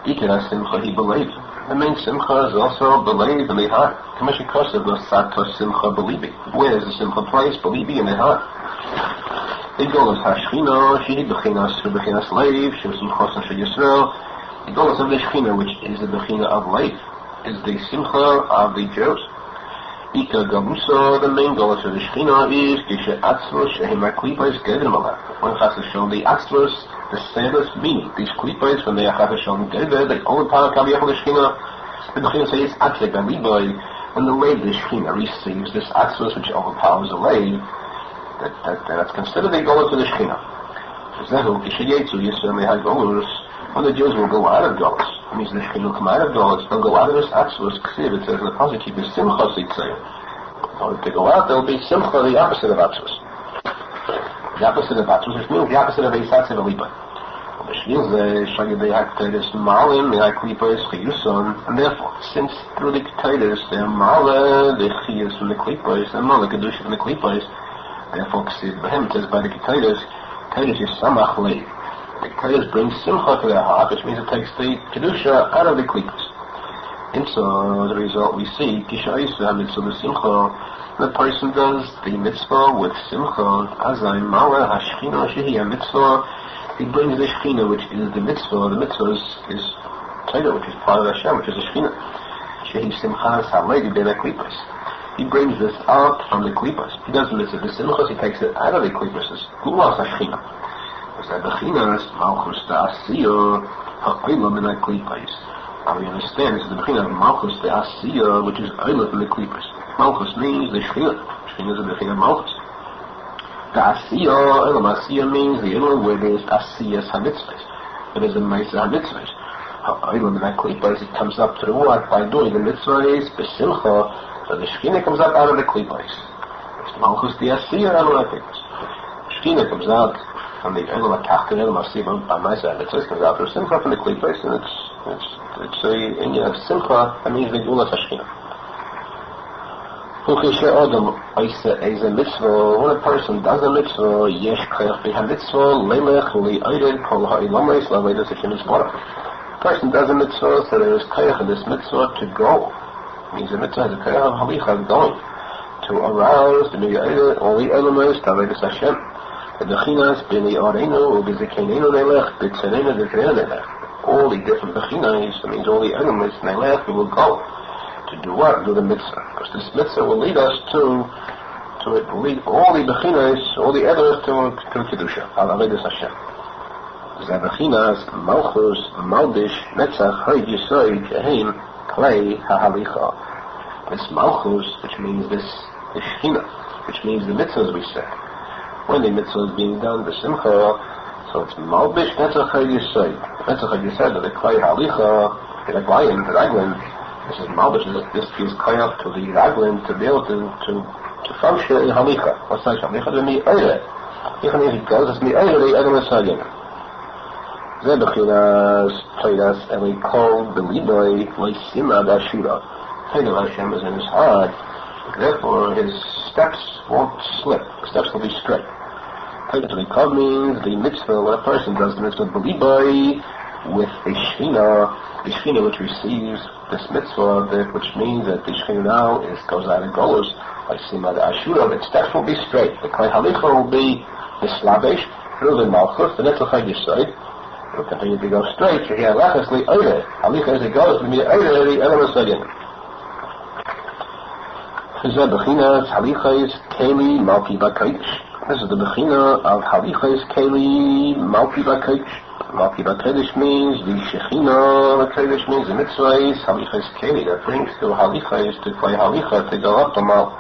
Ikera simcha hi believe. The main simcha is also believe in the heart. Commission Kosev no sato simcha belibi. Where is the simcha place? Belibi in the heart. The goal is Hashchina, she bechinas to bechinas leiv, she was simcha shel Yisrael. The goal of the Shechina, which is the bechina of life, is the simcha of the Jews. Ika gabusa, the main goal of the Shechina is Gisha Atzvos Shehima Klipos Gevin Malach. When Chas Hashem the Atzvos, the saddest meaning, these Klipos, when they are Chas Hashem Gevin, they all power Kaviyach the Shechina. The Bechina says Atzvos Galiboy, when the lay the Shechina receives this Atzvos which overpowers the lay, that's considered the goal of the Shechina. Zehu Gisha Yetzu Yisrael Hagolus. When the Jews will go out of Galus, it means the Shekhinah will come out of Galus, they'll go out of this Atzvos Ksiv, it says in the posek, keep the Simcha Sitzayim. In order to go out, there will be Simcha, the opposite of Atzvos. The opposite of Atzvos, which means the opposite of Eisatz Evalipa. The Shniel Zeh, Shagidei HaKteris Malim, the HaKlipos, Chiyuson, and therefore, since through the Keteiris, they're Mala, the Chiyus from the Klipos, and Mala Kedusha from the Klipos, therefore Ksiv, Behem, it says by the Keteiris, Keteiris is Samach Leiv. The Keteiris brings simcha to their heart, which means it takes the kedusha out of the klipos. And so, as a result, we see Kisha Isa mitzvah the simcha. The person does the mitzvah with simcha. Azay mala hashchina shehi mitzvah. He brings the shechina, which is the mitzvah. The mitzvah is Torah, which is part of Hashem, which is the shechina. Shehi simchas halegi ben klipos. He brings this out from the klipos. He doesn't mitzvah the simchas. He takes it out of the klipos. It's gulas hashchina. The bechinas malchus ta'asiyah ha'olam in the klipos. Now we understand this is the bechina of malchus ta'asiyah, which is olam in the klipos. Malchus means the shechina. Shechina is the bechina of malchus. Ta'asiyah, olam asiyah means the olam where there is asiyah hamitzvahs. It is a ma'aseh hamitzvahs. Ha'olam in the klipos, it comes up to the world by doing the mitzvahs, besimcha, so the shechina comes up out of the klipos. It's malchus ta'asiyah, out of the klipos. Shechina comes out from the Elam HaTachton, Elam HaSibam, by myself, it says, comes out through Simcha from the Klipos, and it's a Inyan of Simcha, that means the Gulas Hashchina. When a person does a mitzvah, Yesh Kayach Beha Mitzvah, Lelech, Li Eided, Kol Ha'ilamayis, Lavedas Hashem Yisborah. A person does a mitzvah, so there is Kayach in this mitzvah to go. It means the mitzvah has a Kayach of Halicha, going, to arouse the New Eided, all the Elamayis, Lavedas Hashem. The bechinas b'nei Areinu u'b'zekenenu nelech b'tzenenu d'krenu nelech. All the different bechinas, that means all the elements nelech, we will go to do what? Do the mitzvah. Because this mitzvah will lead us to it will lead all the bechinas, all the others to kedusha. Al avedus Hashem. The bechinas malchus malbish netzach hoyd yisoid shehem klei hahalicha. This malchus, which means this shechina, which means the mitzvahs we say. When the mitzvah is being done, the simcha, so it's malbish netzach ha-yisay. Netzach ha-yisay, the klei halicha, the raglin, this is malbish, this gives kayach to the raglin to be able to function in halicha. What's that? Halicha is mi-eire. Halicha means it goes, it's mi-eire, the adam is-sagin. Ze bechinas, toidas, and we call the liboy, le'sima da-shura. Toidah Hashem is in his heart, therefore his steps won't slip, his steps will be straight. Yaakov means the mitzvah, when a person does the mitzvah belibai with a shechina which receives this mitzvah, which means that the shechina now goes out and goes, like Sima the Ashura, its steps will be straight. The Klei Halicha will be mislavish through the Malchus, the Netzach HaYisod. It will continue to go straight, so here Halicha is the Eire. Halicha as it goes, will be the Eire, the Elam HaSagin. Zeh Bechinas Halichais Keli Malki B'Kodesh. This is the Bechina of Halichais Keli Malki B'Kodesh. Malki B'Kodesh means the Shechina, B'Kodesh means the Mitzvahs, Halichais Keli, that brings to Halichais, to play Halicha, to go up to Mal,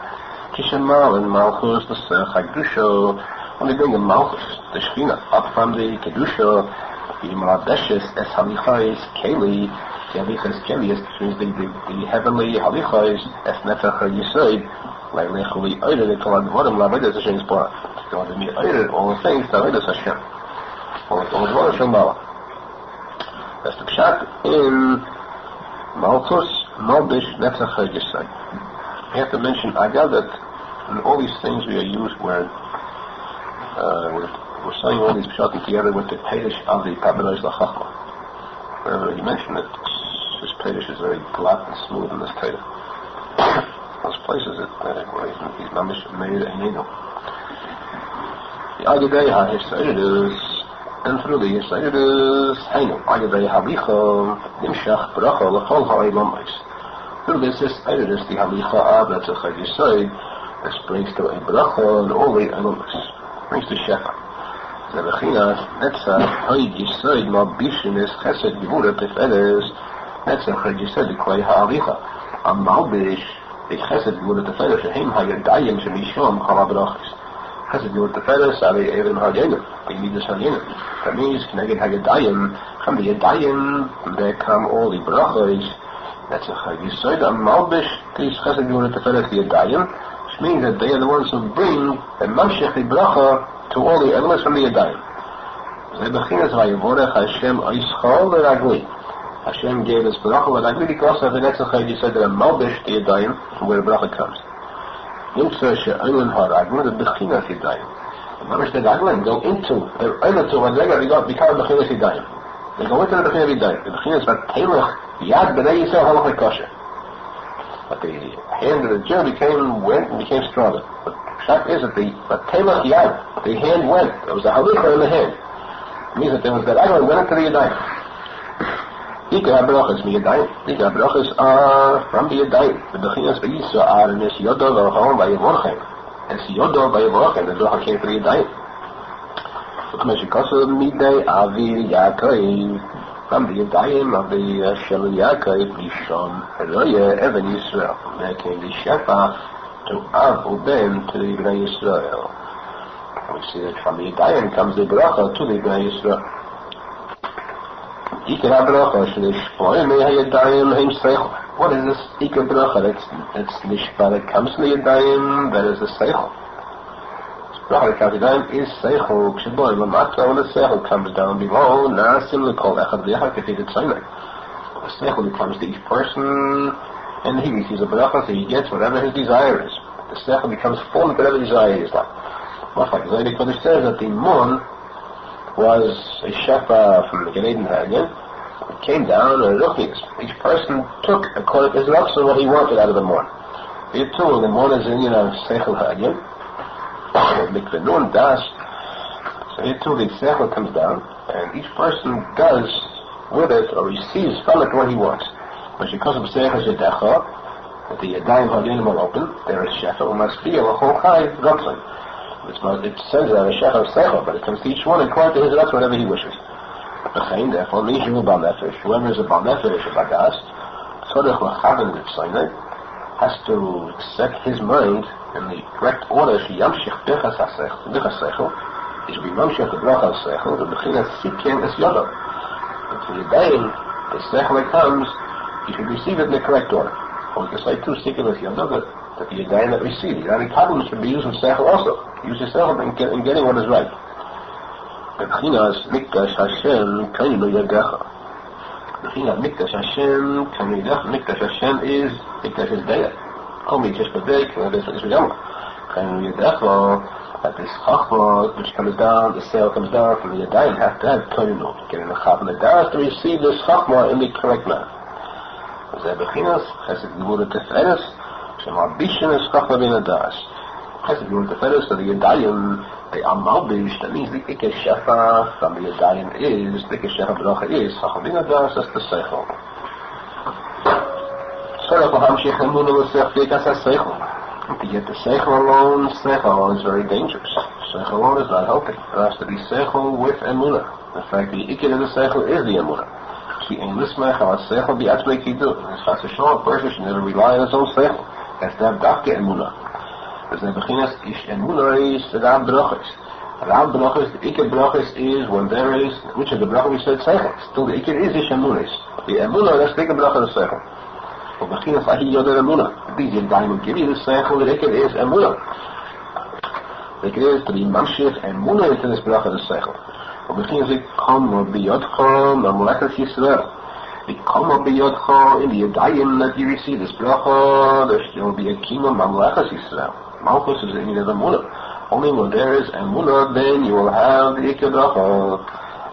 Kishemal and Malchus, the Chagdusha, when they bring the Malchus, the Shechina, up from the Kedusha, the Maladeshes, as Halichais Keli, the Halichais Keli, which means the heavenly Halichais, as Netzach HaYisod, like Lechuli Eire, they call it Vodim, Lavedas Hashem Yisborah. They want to be Eire, all the things, Lavedas Hashem. All the Vodim Hashem Mala. That's the Pshat in Malchus, Malbish, Netzach HaYisod. We have to mention, Agad, that in all these things we are used, we're saying all these Pshatim together with the Pedish of the Kabbalah L'Chachma. Wherever he mentioned it, This Pedish is very flat and smooth in this Torah. Most places he's mamish made a needle. The Agedei HaHisayrus, and through the Hisayrus, Hainu, Agedei HaLicha, Nimshach Bracha, L'chol HaIlamis. Through this Hisayrus, the Halicha Ab, that's a Chag Yisayr, this brings to a Bracha and all the Ilamis. Brings to Shefa. The Bechinas, Netzach, Hoid Yisayr, Mabishin is Chesed, Gevura, Teferes, Netzach, Chag Yisayr, the Klei HaLicha. Am Malbish, the Chesed, Gevura, Teferes, Shehem HaYadayim, Shemishom, Chal HaBrachis. Chesed Gevura Teferes, Ari Even HaYenim, the Midas HaYenim. That means, Kneged HaYadayim, come the Yadayim, there come all the Brachos. That's a Chag Yisayr. Am Malbish, these Chesed Gevura Teferes, the Yadayim, which means that they are the ones who bring the Mamshech, the Bracha, to all the elements from the Yadayim. The Bechinas Vayevorech Hashem Oischol L'Ragli. Hashem gave us Bracha L'Ragli because of the next Chag Yisayr that a Malbish, the Yadayim, from where the Bracha comes. Nimtza she'olen ha'raglim, the Bechinas Yadayim. The Mamish the Raglim go into, they're oilen to when they become Bechinas Yadayim. They go into the Bechinas Yadayim. The Bechinas V'Telech Yad B'nei Yisrael Halach Kosher. But the hand of the Jew went and became stronger. But the fact is that the V'Telech Yad, the hand went. There was a halicha in the hand. It means that there was that Raglim went into the Yadayim. Ikar HaBrachas Miyadayim. Ikar HaBrachas are from the Yadayim. The Bechinas V'Yisra are in this Yodo V'Aharon Vayevorchem. It's Yodo Vayevorchem. The Bracha came from the Yadayim. Ukmeshikosu Midei Avi Yaakov. From the Yadayim of the Shel Yaakov Rishon Roya Even Yisrael. From there came the Shefa to Av Uben to the Bnei Yisrael. We see that from the Yadayim comes the Bracha to the Bnei Yisrael. Ikar HaBracha Shnishpoy Mei HaYadayim Heim Seichel. What is this Ikar Bracha? That's Nishpa that comes from the Yadayim, that is the Seichel. This Bracha that comes from the Yadayim is Seichel. Kshiboy Lamata, when the Seichel comes down below, Na'asim L'kol Echad V'Echad K'Tidet Tzaynek. The Seichel becomes to each person, and he receives a Bracha, so he gets whatever his desire is. The Seichel becomes full of whatever desire is like. Moshe Feinstein says that the Mon was a shefa from the Gan Eden Hagin. It came down and each person took according to his Nosson what he wanted out of the Mon. Here too, the Mon is in Seichel Hagin. Mikveh Nun Das. So here too, the Seichel comes down, and each person does with it or receives from it what he wants. But because of Seichel Shedecha, that the Yadayim Haginim are open, there is shefa who must be a L'chol Chai Gotzin. It says that a shefa of Seichel, but it comes to each one according to his Nosson whatever he wishes. Therefore, Mishu Bal Nefesh, whoever is a Bal Nefesh, a Bagas, Tzorech L'chaven L'tzaynek, has to set his mind in the correct order. She Yamshich Birchas Seichel, he should be Mamshich the Bracha Seichel, the Bechinas Siken Es Yodo. But for Yadayim, the Seichel that comes, he should receive it in the correct order. Or we can say two Siken Es Yodo, that the Yadayim that receive it. Any problem should be used with Seichel also. Use your Seichel in getting what is right. Bechinas Mikdash Hashem Kainu Yadecha. Bechinas Mikdash Hashem Kainu Yadecha. Mikdash Hashem is Mikdash is Deya. Only just for Deya, this is Yama. Kainu Yadecha, that this Chachma which comes down, the sail comes down from the Yadayim, have to have Kainu. Getting the Chachma Das to receive this Chachma in the correct manner. Bechinas Chesed Gevura Teferes Shem Abishin is Chachma Bin Das. Chesed Gevura Teferes, so the Yadayim, the Amalbish, that means the Ikar Shefa from the Yadayim is, the Ikar Shefa Bracha is, Chachma Bin Das, that's the Seichel. Sorach L'hamshich Emunah L'sech V'yikas HaSeichel. To get the Seichel alone is very dangerous. Seichel alone is not healthy. There has to be Seichel with Emunah. In fact, the Ikar of the Seichel is the Emunah. Ki ein lismech al Seichel b'atzmei kiruv. It's not to show a person should never rely on his own Seichel. Has to have Dafke Emunah. There's the Bechinas Ish Emunah is the Rav Brachas. Rav Brachas, the Ikar Brachas is when there is, which of the Brachas we said Seichel. Still the Ikar is Ish Emunah. The Emunah, that's the Ikar Brachas of Seichel. But Bechinas Ahi Yoder Emunah. These Yadayim will give you the Seichel, the Ikar is Emunah. The Ikar is to be Mamshich Emunah into this Brachas of Seichel. But Bechinas Yikom B'Yodcha Mamlechas Yisrael. Yikom B'Yodcha in the Yadayim that you receive this Bracha, there still be a Kima Mamlechas Yisrael. Malchus is in the Emunah. Only when there is Emunah, then you will have the Ikar Bracha.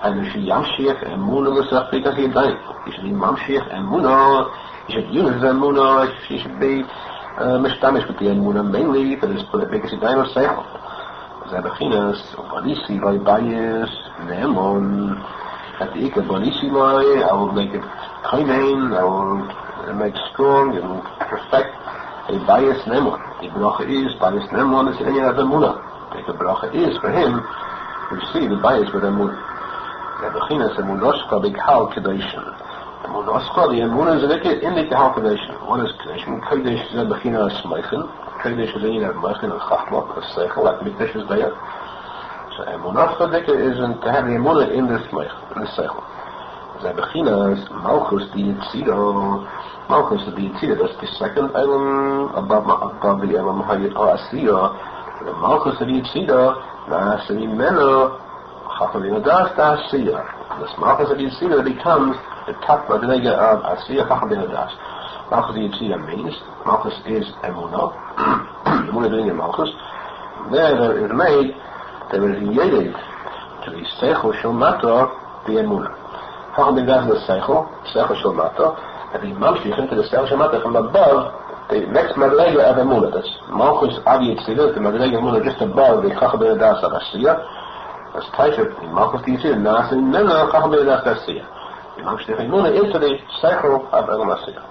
And you should Yamshiach Emunah L'Sach because he done it. You should be Mamshiach Emunah. You should use Emunah. You should be Mishtamish with the Emunah mainly for this because he done it Seichel. Zabechinas Bonisi by Bias Nemon. At the Ika Bonisi by I will make it Kaimen. I will make strong and perfect a Bias Nemon. The bracha is Bias Nemon is any other Emunah. The bracha is for him. We see the bias with Emunah. The Bechinas Emunoshka big Hal Kedation. Emunoshka, the Emunah is in the Hal Kedation. One is Kedation. Kedesh is a Bechinas Meichen. Kedesh is in a Meichen and Chachma, a Seichel, like Mikdash is there. So Emunoshka is to have the Emunah in this Meichen, in the Seichel. The Bechinas Malchus the Yitzida. Malchus the Yitzida, that's the second element above the element Ha'asiyah. The Malchus of the Yitzida, Na'aseh Mimeno, Chachamim Adas, Ta'asiyah. This Malchus of the Yitzida becomes the top Madrega of Asiyah, Chachamim Adas. Malchus of the Yitzida means, Malchus is Emunah, Emunah doing the Malchus. There is made, there is yeded to the Seichel Shel Mata, the Emunah. Chachamim Adas is the Seichel Shel Mata, and the Mamshich into the Seichel Shel Mata from above, the next Madrega of Emunah, that's Malchus of Yitzida, the Madrega of Emunah just above the Chachamim Adas of Asiyah. That's Taisha, the Malchus of Yitzida, Na'aseh Mimeno, Chachamim Adas of Asiyah. The Malchus of Emunah is to the Seichel of Elam Asiyah.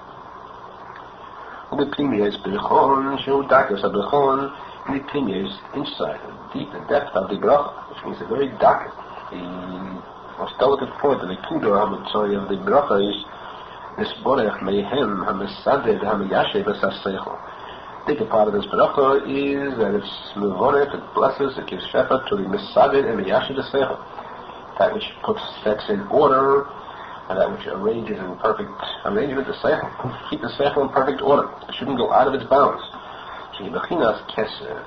The Pnimiya is Bechon, Shehu Dakas of Bechon, and the Pnimiya is inside, deep in depth of the bracha, which means a very dark, the most delicate point, the Likutey of the bracha is Nisborech Mehem HaMesaded HaMeyashev HaSeichel. The bigger part of this bracha is that it's Mevorech, it blesses, it gives shepherd to the Mesaded and Meyashev HaSeichel. That which sets in order, and that which arranges in perfect arrangement the Seichel. Keep the Seichel in perfect order. It shouldn't go out of its bounds. So Yebechinas Keser,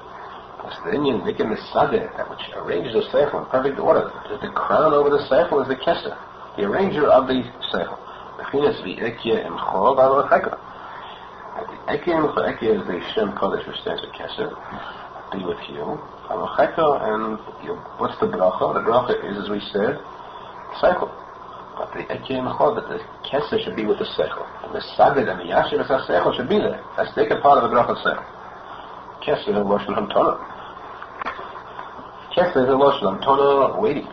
that's the Indian Dika Mesaded, that which arranges the Seichel in perfect order. The crown over the Seichel is the Keser, the arranger of the Seichel. Bechinas v'ekya emchol v'alocheka. The ekya is the Shem Kodesh which stands for Keser. Be with you. V'alocheka, and what's the bracha? The bracha is, as we said, Seichel. But the ekya emchol, but the Keser should be with the Seichel. And the Sadid and the Yashiv as Seichel should be there. That's the part of the bracha Seichel. Keser is a Loshen Hamtona. Keser is a Loshen Hamtona waiting.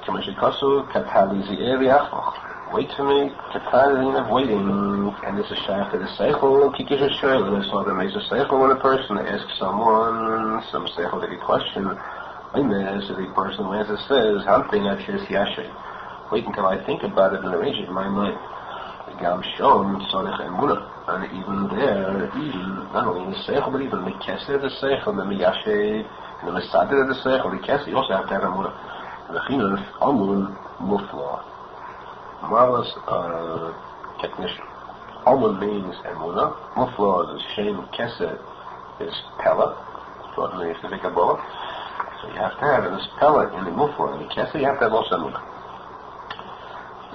Kamashikasu katali zi'er yachmach. Wait for me, Katarine of waiting, and this is shaykh to the Seichel, Kikish Shoyl, and so there makes a Seichel when a person asks someone some Seichel question. When there's the person who answers says, Hamting Achis Yashay. Wait until I think about it and arrange it in my mind. The Gam Shom, Sorech Emunah, and even there, even, not only in the Seichel, but even the Keser of the Seichel, the Miyashay, and the Mesader of the Seichel, the Keser, you also have to have Emunah. And the Chinuch, Amun, Mufla. Marvelous technician. Almond means Emunah. Mufla is Shem. Keser is Pella. Extraordinary to make a bullet. So you have to have this Pella in the Mufla. In the Keser, you have to have also Emunah.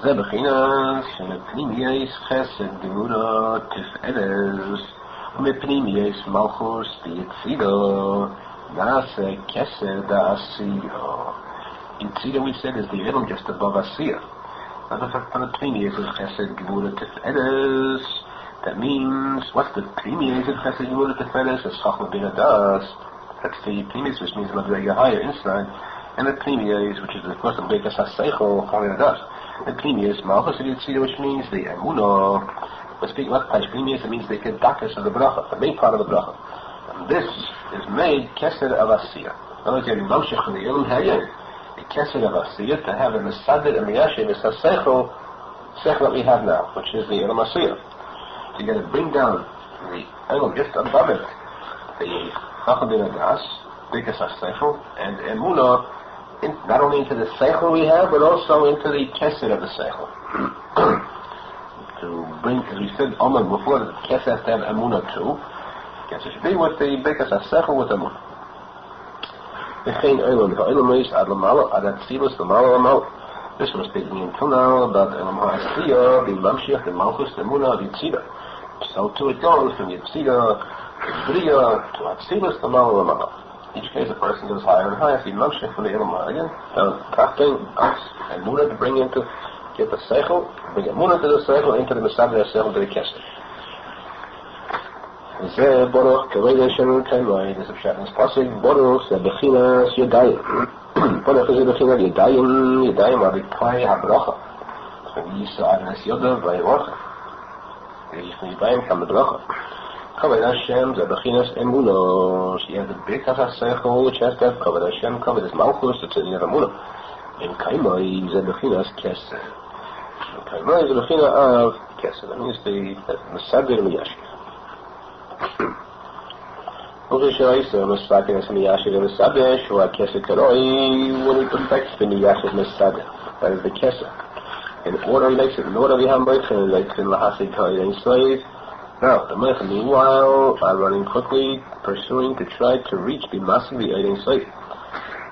Zebechinas, Mepnimiyes, Chesed, Gemuna, Tifedes, Mepnimiyes, Malchus, Yitzida, Nase, Keser, Da'asiyah. Yitzida, we said, is the Elam just above Asiyah. Now the Pnimius is Chesed Gemuna Tifedes. That means, what's the Pnimius of Chesed Gemuna Tifedes? It's Chachma Bin Adas. That's the Pnimius, which means Madrega higher inside. And the Pnimius, which is of course the Bekas HaSeichel, Chachma Bin Adas. The Pnimius, Malchus of Yitzida, which means the Emunah. We're speaking about Pnimius, it means the Kedakas of the Bracha, the main part of the Bracha. And this is made Kesed of Asiyah. In other words, you have Mamshech in the Ilm Hayyin. The Keser of Asiyah, to have a Mesadid and Miyashiv is a Seichel that we have now, which is the Elam Asiyah. So you got to bring down the Elam just above it, the Chacham Bin Adas, Bikas HaSeichel, and Emunah, not only into the Seichel we have, but also into the Keser of the Seichel. To bring, as we said, Omer before, the Keser has to have Emunah too. Keser should be with the Bikas HaSeichel with Emunah. This was speaking until now about Elam HaAsiyah, the Mamshech, the Malchus, the Emunah, the Yitzida. So too it goes from Yitzida to Bria to Atzilus, the Mala. Each case as the person goes higher and higher, the Mamshech from the Elamah again, crafting us and Muna to bring into, get the Seichel, bring Muna to the Seichel, into the Mesaber Seichel to the Kesser. זה בורך כרגע שלנו תימוי, זה פשטנס פוסק, בורך זה בחינס ידיים. בורך זה בחינס ידיים על פי הברכה. וישראל נס יודה וירוחה. וידיים כמה ברכה. כבוד השם זה בחינס אמונו, שיהיה זה ברכת השכל, צ'סקת, כבוד השם, כבוד את מלכוס, זה צדיק אמונו. אם קיימוי זה בחינס כסר. קיימוי זה בחינס אב כסר. זה מסדר מישק. Uraysher Masaka is Miyashi Masabe, Shua Kesa Karoi, when it perfects the Miyashi Masabe. That is the Kesa. In order makes it in order we have Mechan, like in Lahasi Kaiden slave. Now, the Mechan meanwhile are running quickly, pursuing to try to reach the Masi the Aiden slave.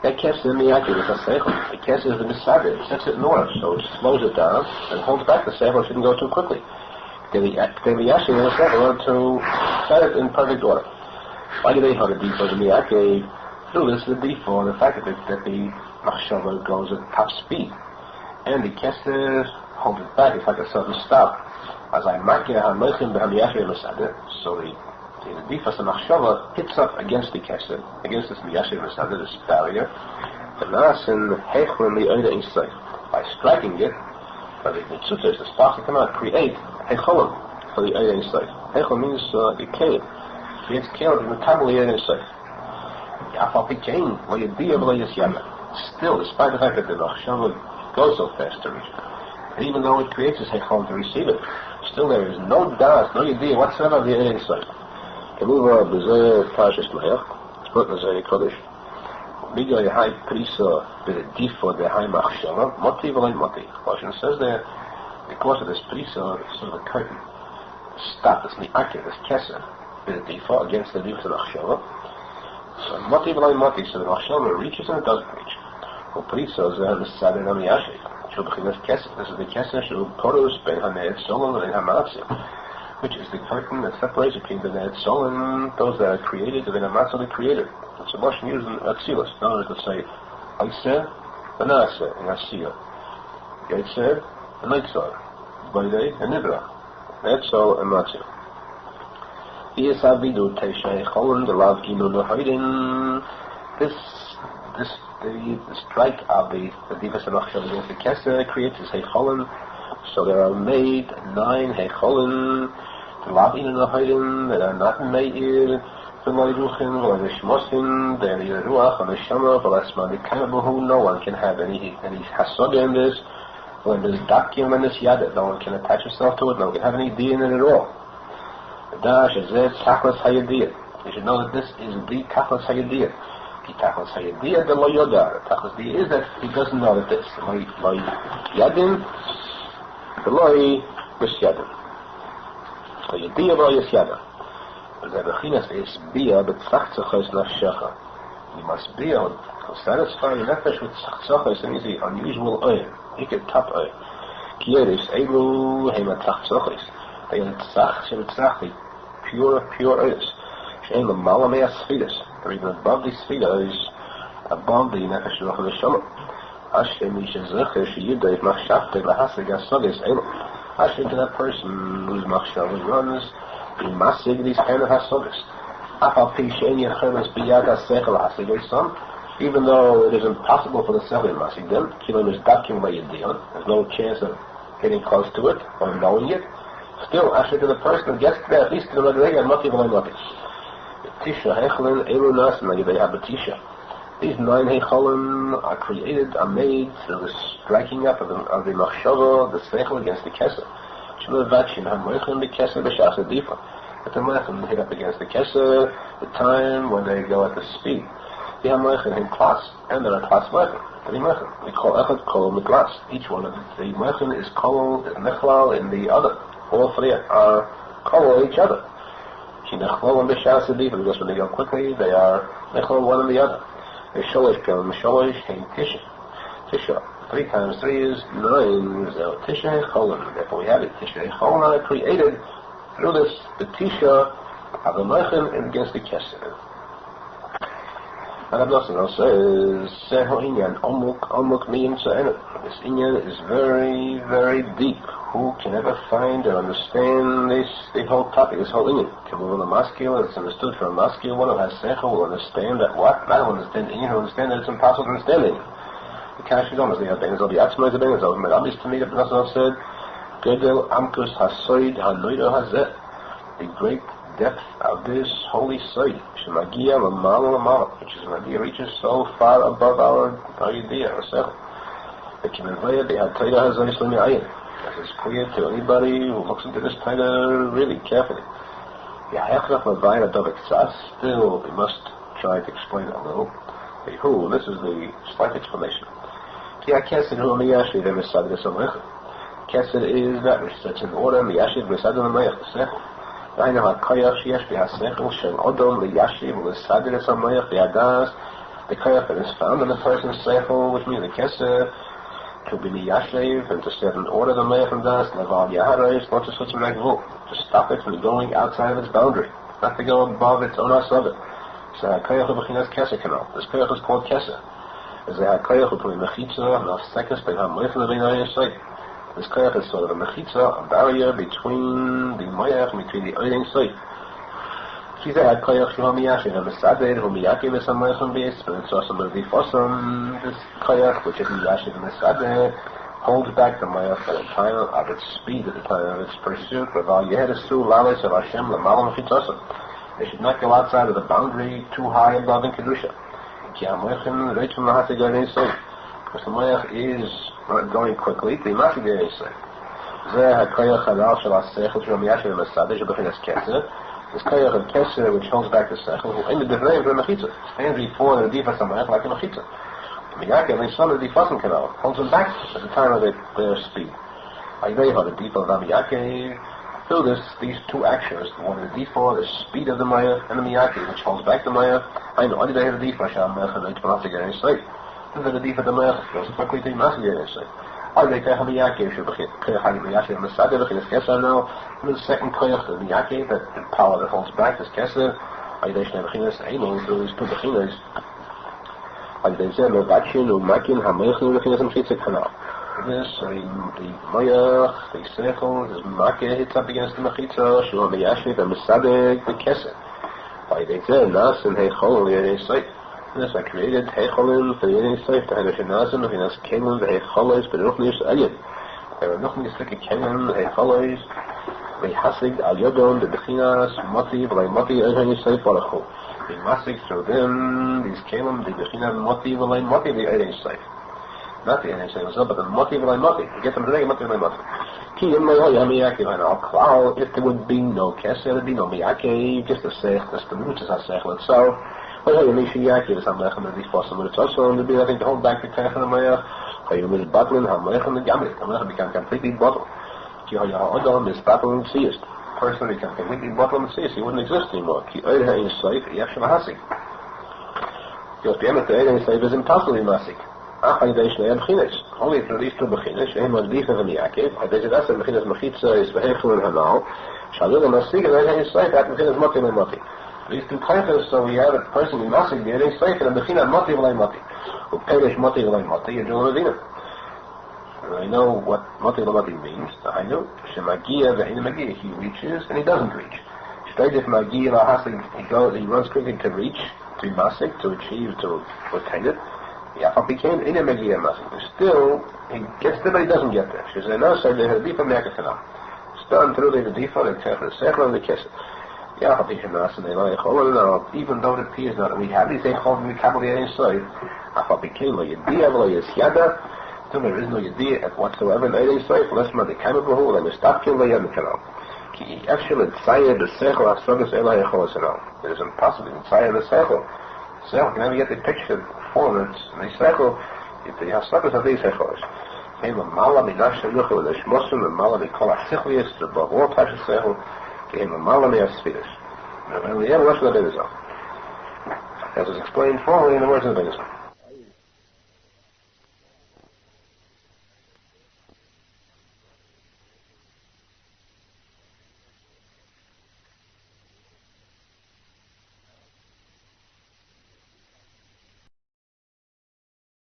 That Kesa Miyashi is a Seichel. The Kesa is the Masabe, it sets it in order, so it slows it down and holds back the Seichel, shouldn't go too quickly. The Miyashi is to set it in perfect order. Why do they have a default? The Miyake through this the default, the fact that the Machshava goes at top speed. And the Kesser holds it back, it's like a sudden stop. As I mark it, so the default, the Machshava hits up against the Kesser, against this Miyashe Masada, this barrier. The Nasin Hechlim the Oida inside. By striking it, by the Tzutas, the sparks that come out, create Hecholim for the Oida inside. Hechol means a cave. It's killed in the Kabbalah inside. Yafal Pikain, what you do, still, despite the fact that the Machshava goes so fast to reach it, and even though it creates this Hechol to receive it, still there is no doubt, no idea whatsoever of the inside. Kemuva B'zeh Parshas Mayach, it's put in the Zayah Kodesh. Miga Yehai Prisa B'difo Dehai Machshava, Moti V'lai Moti. Lashon says there, because of this Prisa, sort of a curtain, stop, this Mi'akeh, this Kesser, the default against the default of the Machshava. So Moti V'lai Moti, so the Machshava reaches and it doesn't reach. Well, Prisa is the Sadin Amiyashi. Shul B'chinas Kesser. This is the Kesser Shul Porus Ben HaNe'ed Solon and Hamatzim, which is the curtain that separates between the Ne'ed Solon, those that are created, and the Hamatzim the creator. It's a Russian used in Atzilus. In other words, to say Aiseh, Benaseh, and Asiyah. Yetzeh, and Leitzah. Baydei, and Nidra. Ne'ed Sol and Matzim. This Avidu Teisha Echolon, the Rav Ginu Nohaidin, the strike of the Divas and Machshava against the Kesser creates this Echolon. So there are made 9 Echolon, the Rav Ginu Nohaidin, that are not made here, the Loiruchin, or the Shmosin, the Ruach, and the Shama, the Kanabahu, no one can have any Hasoga in this, when there's Dakim and this Yada, no one can attach himself to it, no one can have any idea in it at all. Dash is it Tachlas Hayadiyah. You should know that this is the Tachlas Hayadiyah. The Tachlas Hayadiyah, the Lo Yodar. Tachlas Hayadiyah is that he doesn't know that this. Lo Yadin, the Lo Yadin. Lo Yadiyah, Lo Yadin. The Bechinas is Bia, but Tzachtzachos Nafshecha. You must be able to satisfy your nefesh with Tzachtzachos, and the unusual oil. He could top oil. Kieris, Elu, Hema Tzachtzachos. They are Tzach, pure oils. Shein the Malamei Sfidas. They're even above the Sfidas, above the Nefesh of the Shalom. Hashem Yishazecheh Sheyidei Machshavtei Lahasig Asogis Elu. Hashem to that person whose Machshavah runs, the Masig, these kind of Hasogis. Afal Pi Shein Yechemes Biyad HaSechel Hasig Eson. Even though it is impossible for the Sechel Masig them, Kilim is Dakim Vayedion. There's no chance of getting close to it or knowing it. Still, actually, to the person who gets there, at least to the Madrega, and Mati V'lai Mati. Tisha Hechlin, Eru Nas, and they have a Tisha. These 9 Hecholim are created, are made through the striking up of the Machshava, the Seichel against the Kesser. Shula Vachin, HaMoichin, the Kesser, B'Shas Adifa. But the Moichin hit up against the Kesser, the time when they go at the speed. The HaMoichin in class, and there are class Moichin. The Moichin, we call Echad Kol Miklas. Each one of the Moichin is Kol, Nechlal in the other. All 3 are Kol each other. Because when they go quickly, they are Nechlal one and the other. They Sholish Pilim, Sholish, Hein Tisha. Tisha. 3 times 3 is 9. So Tisha Hecholim. Therefore we have it. Tisha Hecholim are created through this, the Tisha of the Moichin against the Kesser. And R Nosson says, this inyan is very, very deep. Who can ever find or understand the whole topic, this whole inyan? Kiruv the masculine, it's understood for a masculine one who has seichel will understand that what? Not will understand inyan, who understand that it's impossible to understand inyan. The cash is almost the Arizal, the Atzma is the Arizal. But obviously to me, the Nosson said, Gedel Amkus Hasoid Hanoido Hazeh, the great depth of this holy site, Shemagia Lamala, which is Magia reaches so far above our idea, our self. The Kimenvaya, the Hatayda Hazeh Islami Ayin. This is clear to anybody who looks into this Taida really carefully. Still, we must try to explain it a little. Who? This is the slight explanation. Kesed is that which sets in order in the Yashiv V'Sadir L'Mayach L'Sechel. Dainu HaKoyach Sheyesh B'Hasechel Shel Odom L'Yashiv L'Sadir L'Mayach V'Yadas. The Koyach that is found in the person's Sechel, which means the Kesed, to be Yashiv and to set in order the Mayach and Das, Laval Yaharais, not to switch to stop it from going outside of its boundary, not to go above its own asabit. So HaKoyach B'Chinas Kesed Kanal. This Koyach is called Kesed. Is the HaKoyach between Mechitza and Afsekes Bein HaMoich and the Bein HaYesayt. This koyach is sort of a mechitza, a barrier between the moyach and between the oiling site. This koyach, which is miyashiv and mesadeh, holds back the moyach at the time of its speed, at the time of its pursuit. They should not go outside of the boundary too high above in kedusha. Because the moyach is going quickly, the masig is safe. This koyach of kesser which holds back the sechel, who ended the name for the mechitza, stands before the difas hamoyach like a mechitza. The Yaakov, the son of the difasim canal, holds them back at the time of their speed. Like they hold the difa of the Yaakov. Through these two actions, the one the difa, the speed of the moyach, and the Yaakov, which holds back the moyach. I know only they have the difa sham moyach and it's not to get any safe. The difa the moyach goes quickly to masig get safe. I they koyach the Yaakov should begin. Koyach the Yaakov and the Sadir begin kesser now. And the second koyach the Yaakov, that the power that holds back is kesser. I they should begin as able to these two beginners. I they say no bakshin no makin hamoyach no begin as a mechitza canal. This the moyach the sechel is makeh hits up against the mechitza. Shul the Yaakov and the Sadir the kesser. I they say nas and heichol the site. This I created heicholim for the Yidin Seif to Hadash Nazim of Yinas Kelim the heicholis but Ruch Nir's Alien. There are nothing like a Kelim the heicholis the hasig al yodon the bechinas moti v'lay moti Eidin Seif Barachu. The masig through them these Kelim the bechinas moti v'lay moti the Eidin Seif. Not the Eidin Seif but the moti v'lay moti. You get them today moti v'lay moti. Ki im lo yam Yaakov and al klal if there would be no keser there would be no Yaakov just the sech just the which is a sechel itself. Well, you may see Yaakov is Hamlechem and the Fossam with its also to be, I think, to hold back the Koyach and the Mayach. You will battling Hamlechem and the Gamrit. Hamlechem become completely bottled. Ki Odom is battling seist. Person become completely bottled and seist. He wouldn't exist anymore. Ki Oidha in Seif, Yachshav Hasik. Because the Emet Oidha in Seif is impossible in Masik. Only through these two Bechinas, Shehem was Difa and Yaakov. I think that's the Bechinas Mechitza is Behechel and Hanal. Shalul and Masik and Oidha in Seif, that Bechinas Moti and Moti. These two koyachas, so we have a person in masig there, they say for the bechina moti v'lay moti. Who perish moti v'lay moti, you do Ravina. And I know what moti v'lay moti means. I know, shemagia v'hina magia, he reaches and he doesn't reach. Straight if magia lahasig, he runs quickly to reach, to masig, to achieve, to attain it. Yaakov became in a magia masig. Still, he gets there, but he doesn't get there. She said, no, sir, they have a deeper me'akat kanal. It's done through the deeper, the kefir, the sechel, and the kesed. Even though it appears that we have these echol and we can't believe inside, there is no idea whatsoever in any side, unless man the camera behold and the stop kill the yam canal. Actually, the sechel has struggles ela echol canal. It is impossible in the sechel. Sechel can never get the picture form it, and the sechel, if they have struggles of these echols. Came a mala minash yuchel and the shmosim and mala mikol asichlius above all types of sechel. Came a malami of Swedish. And the Arizal. As was explained formerly in the words of the Arizal.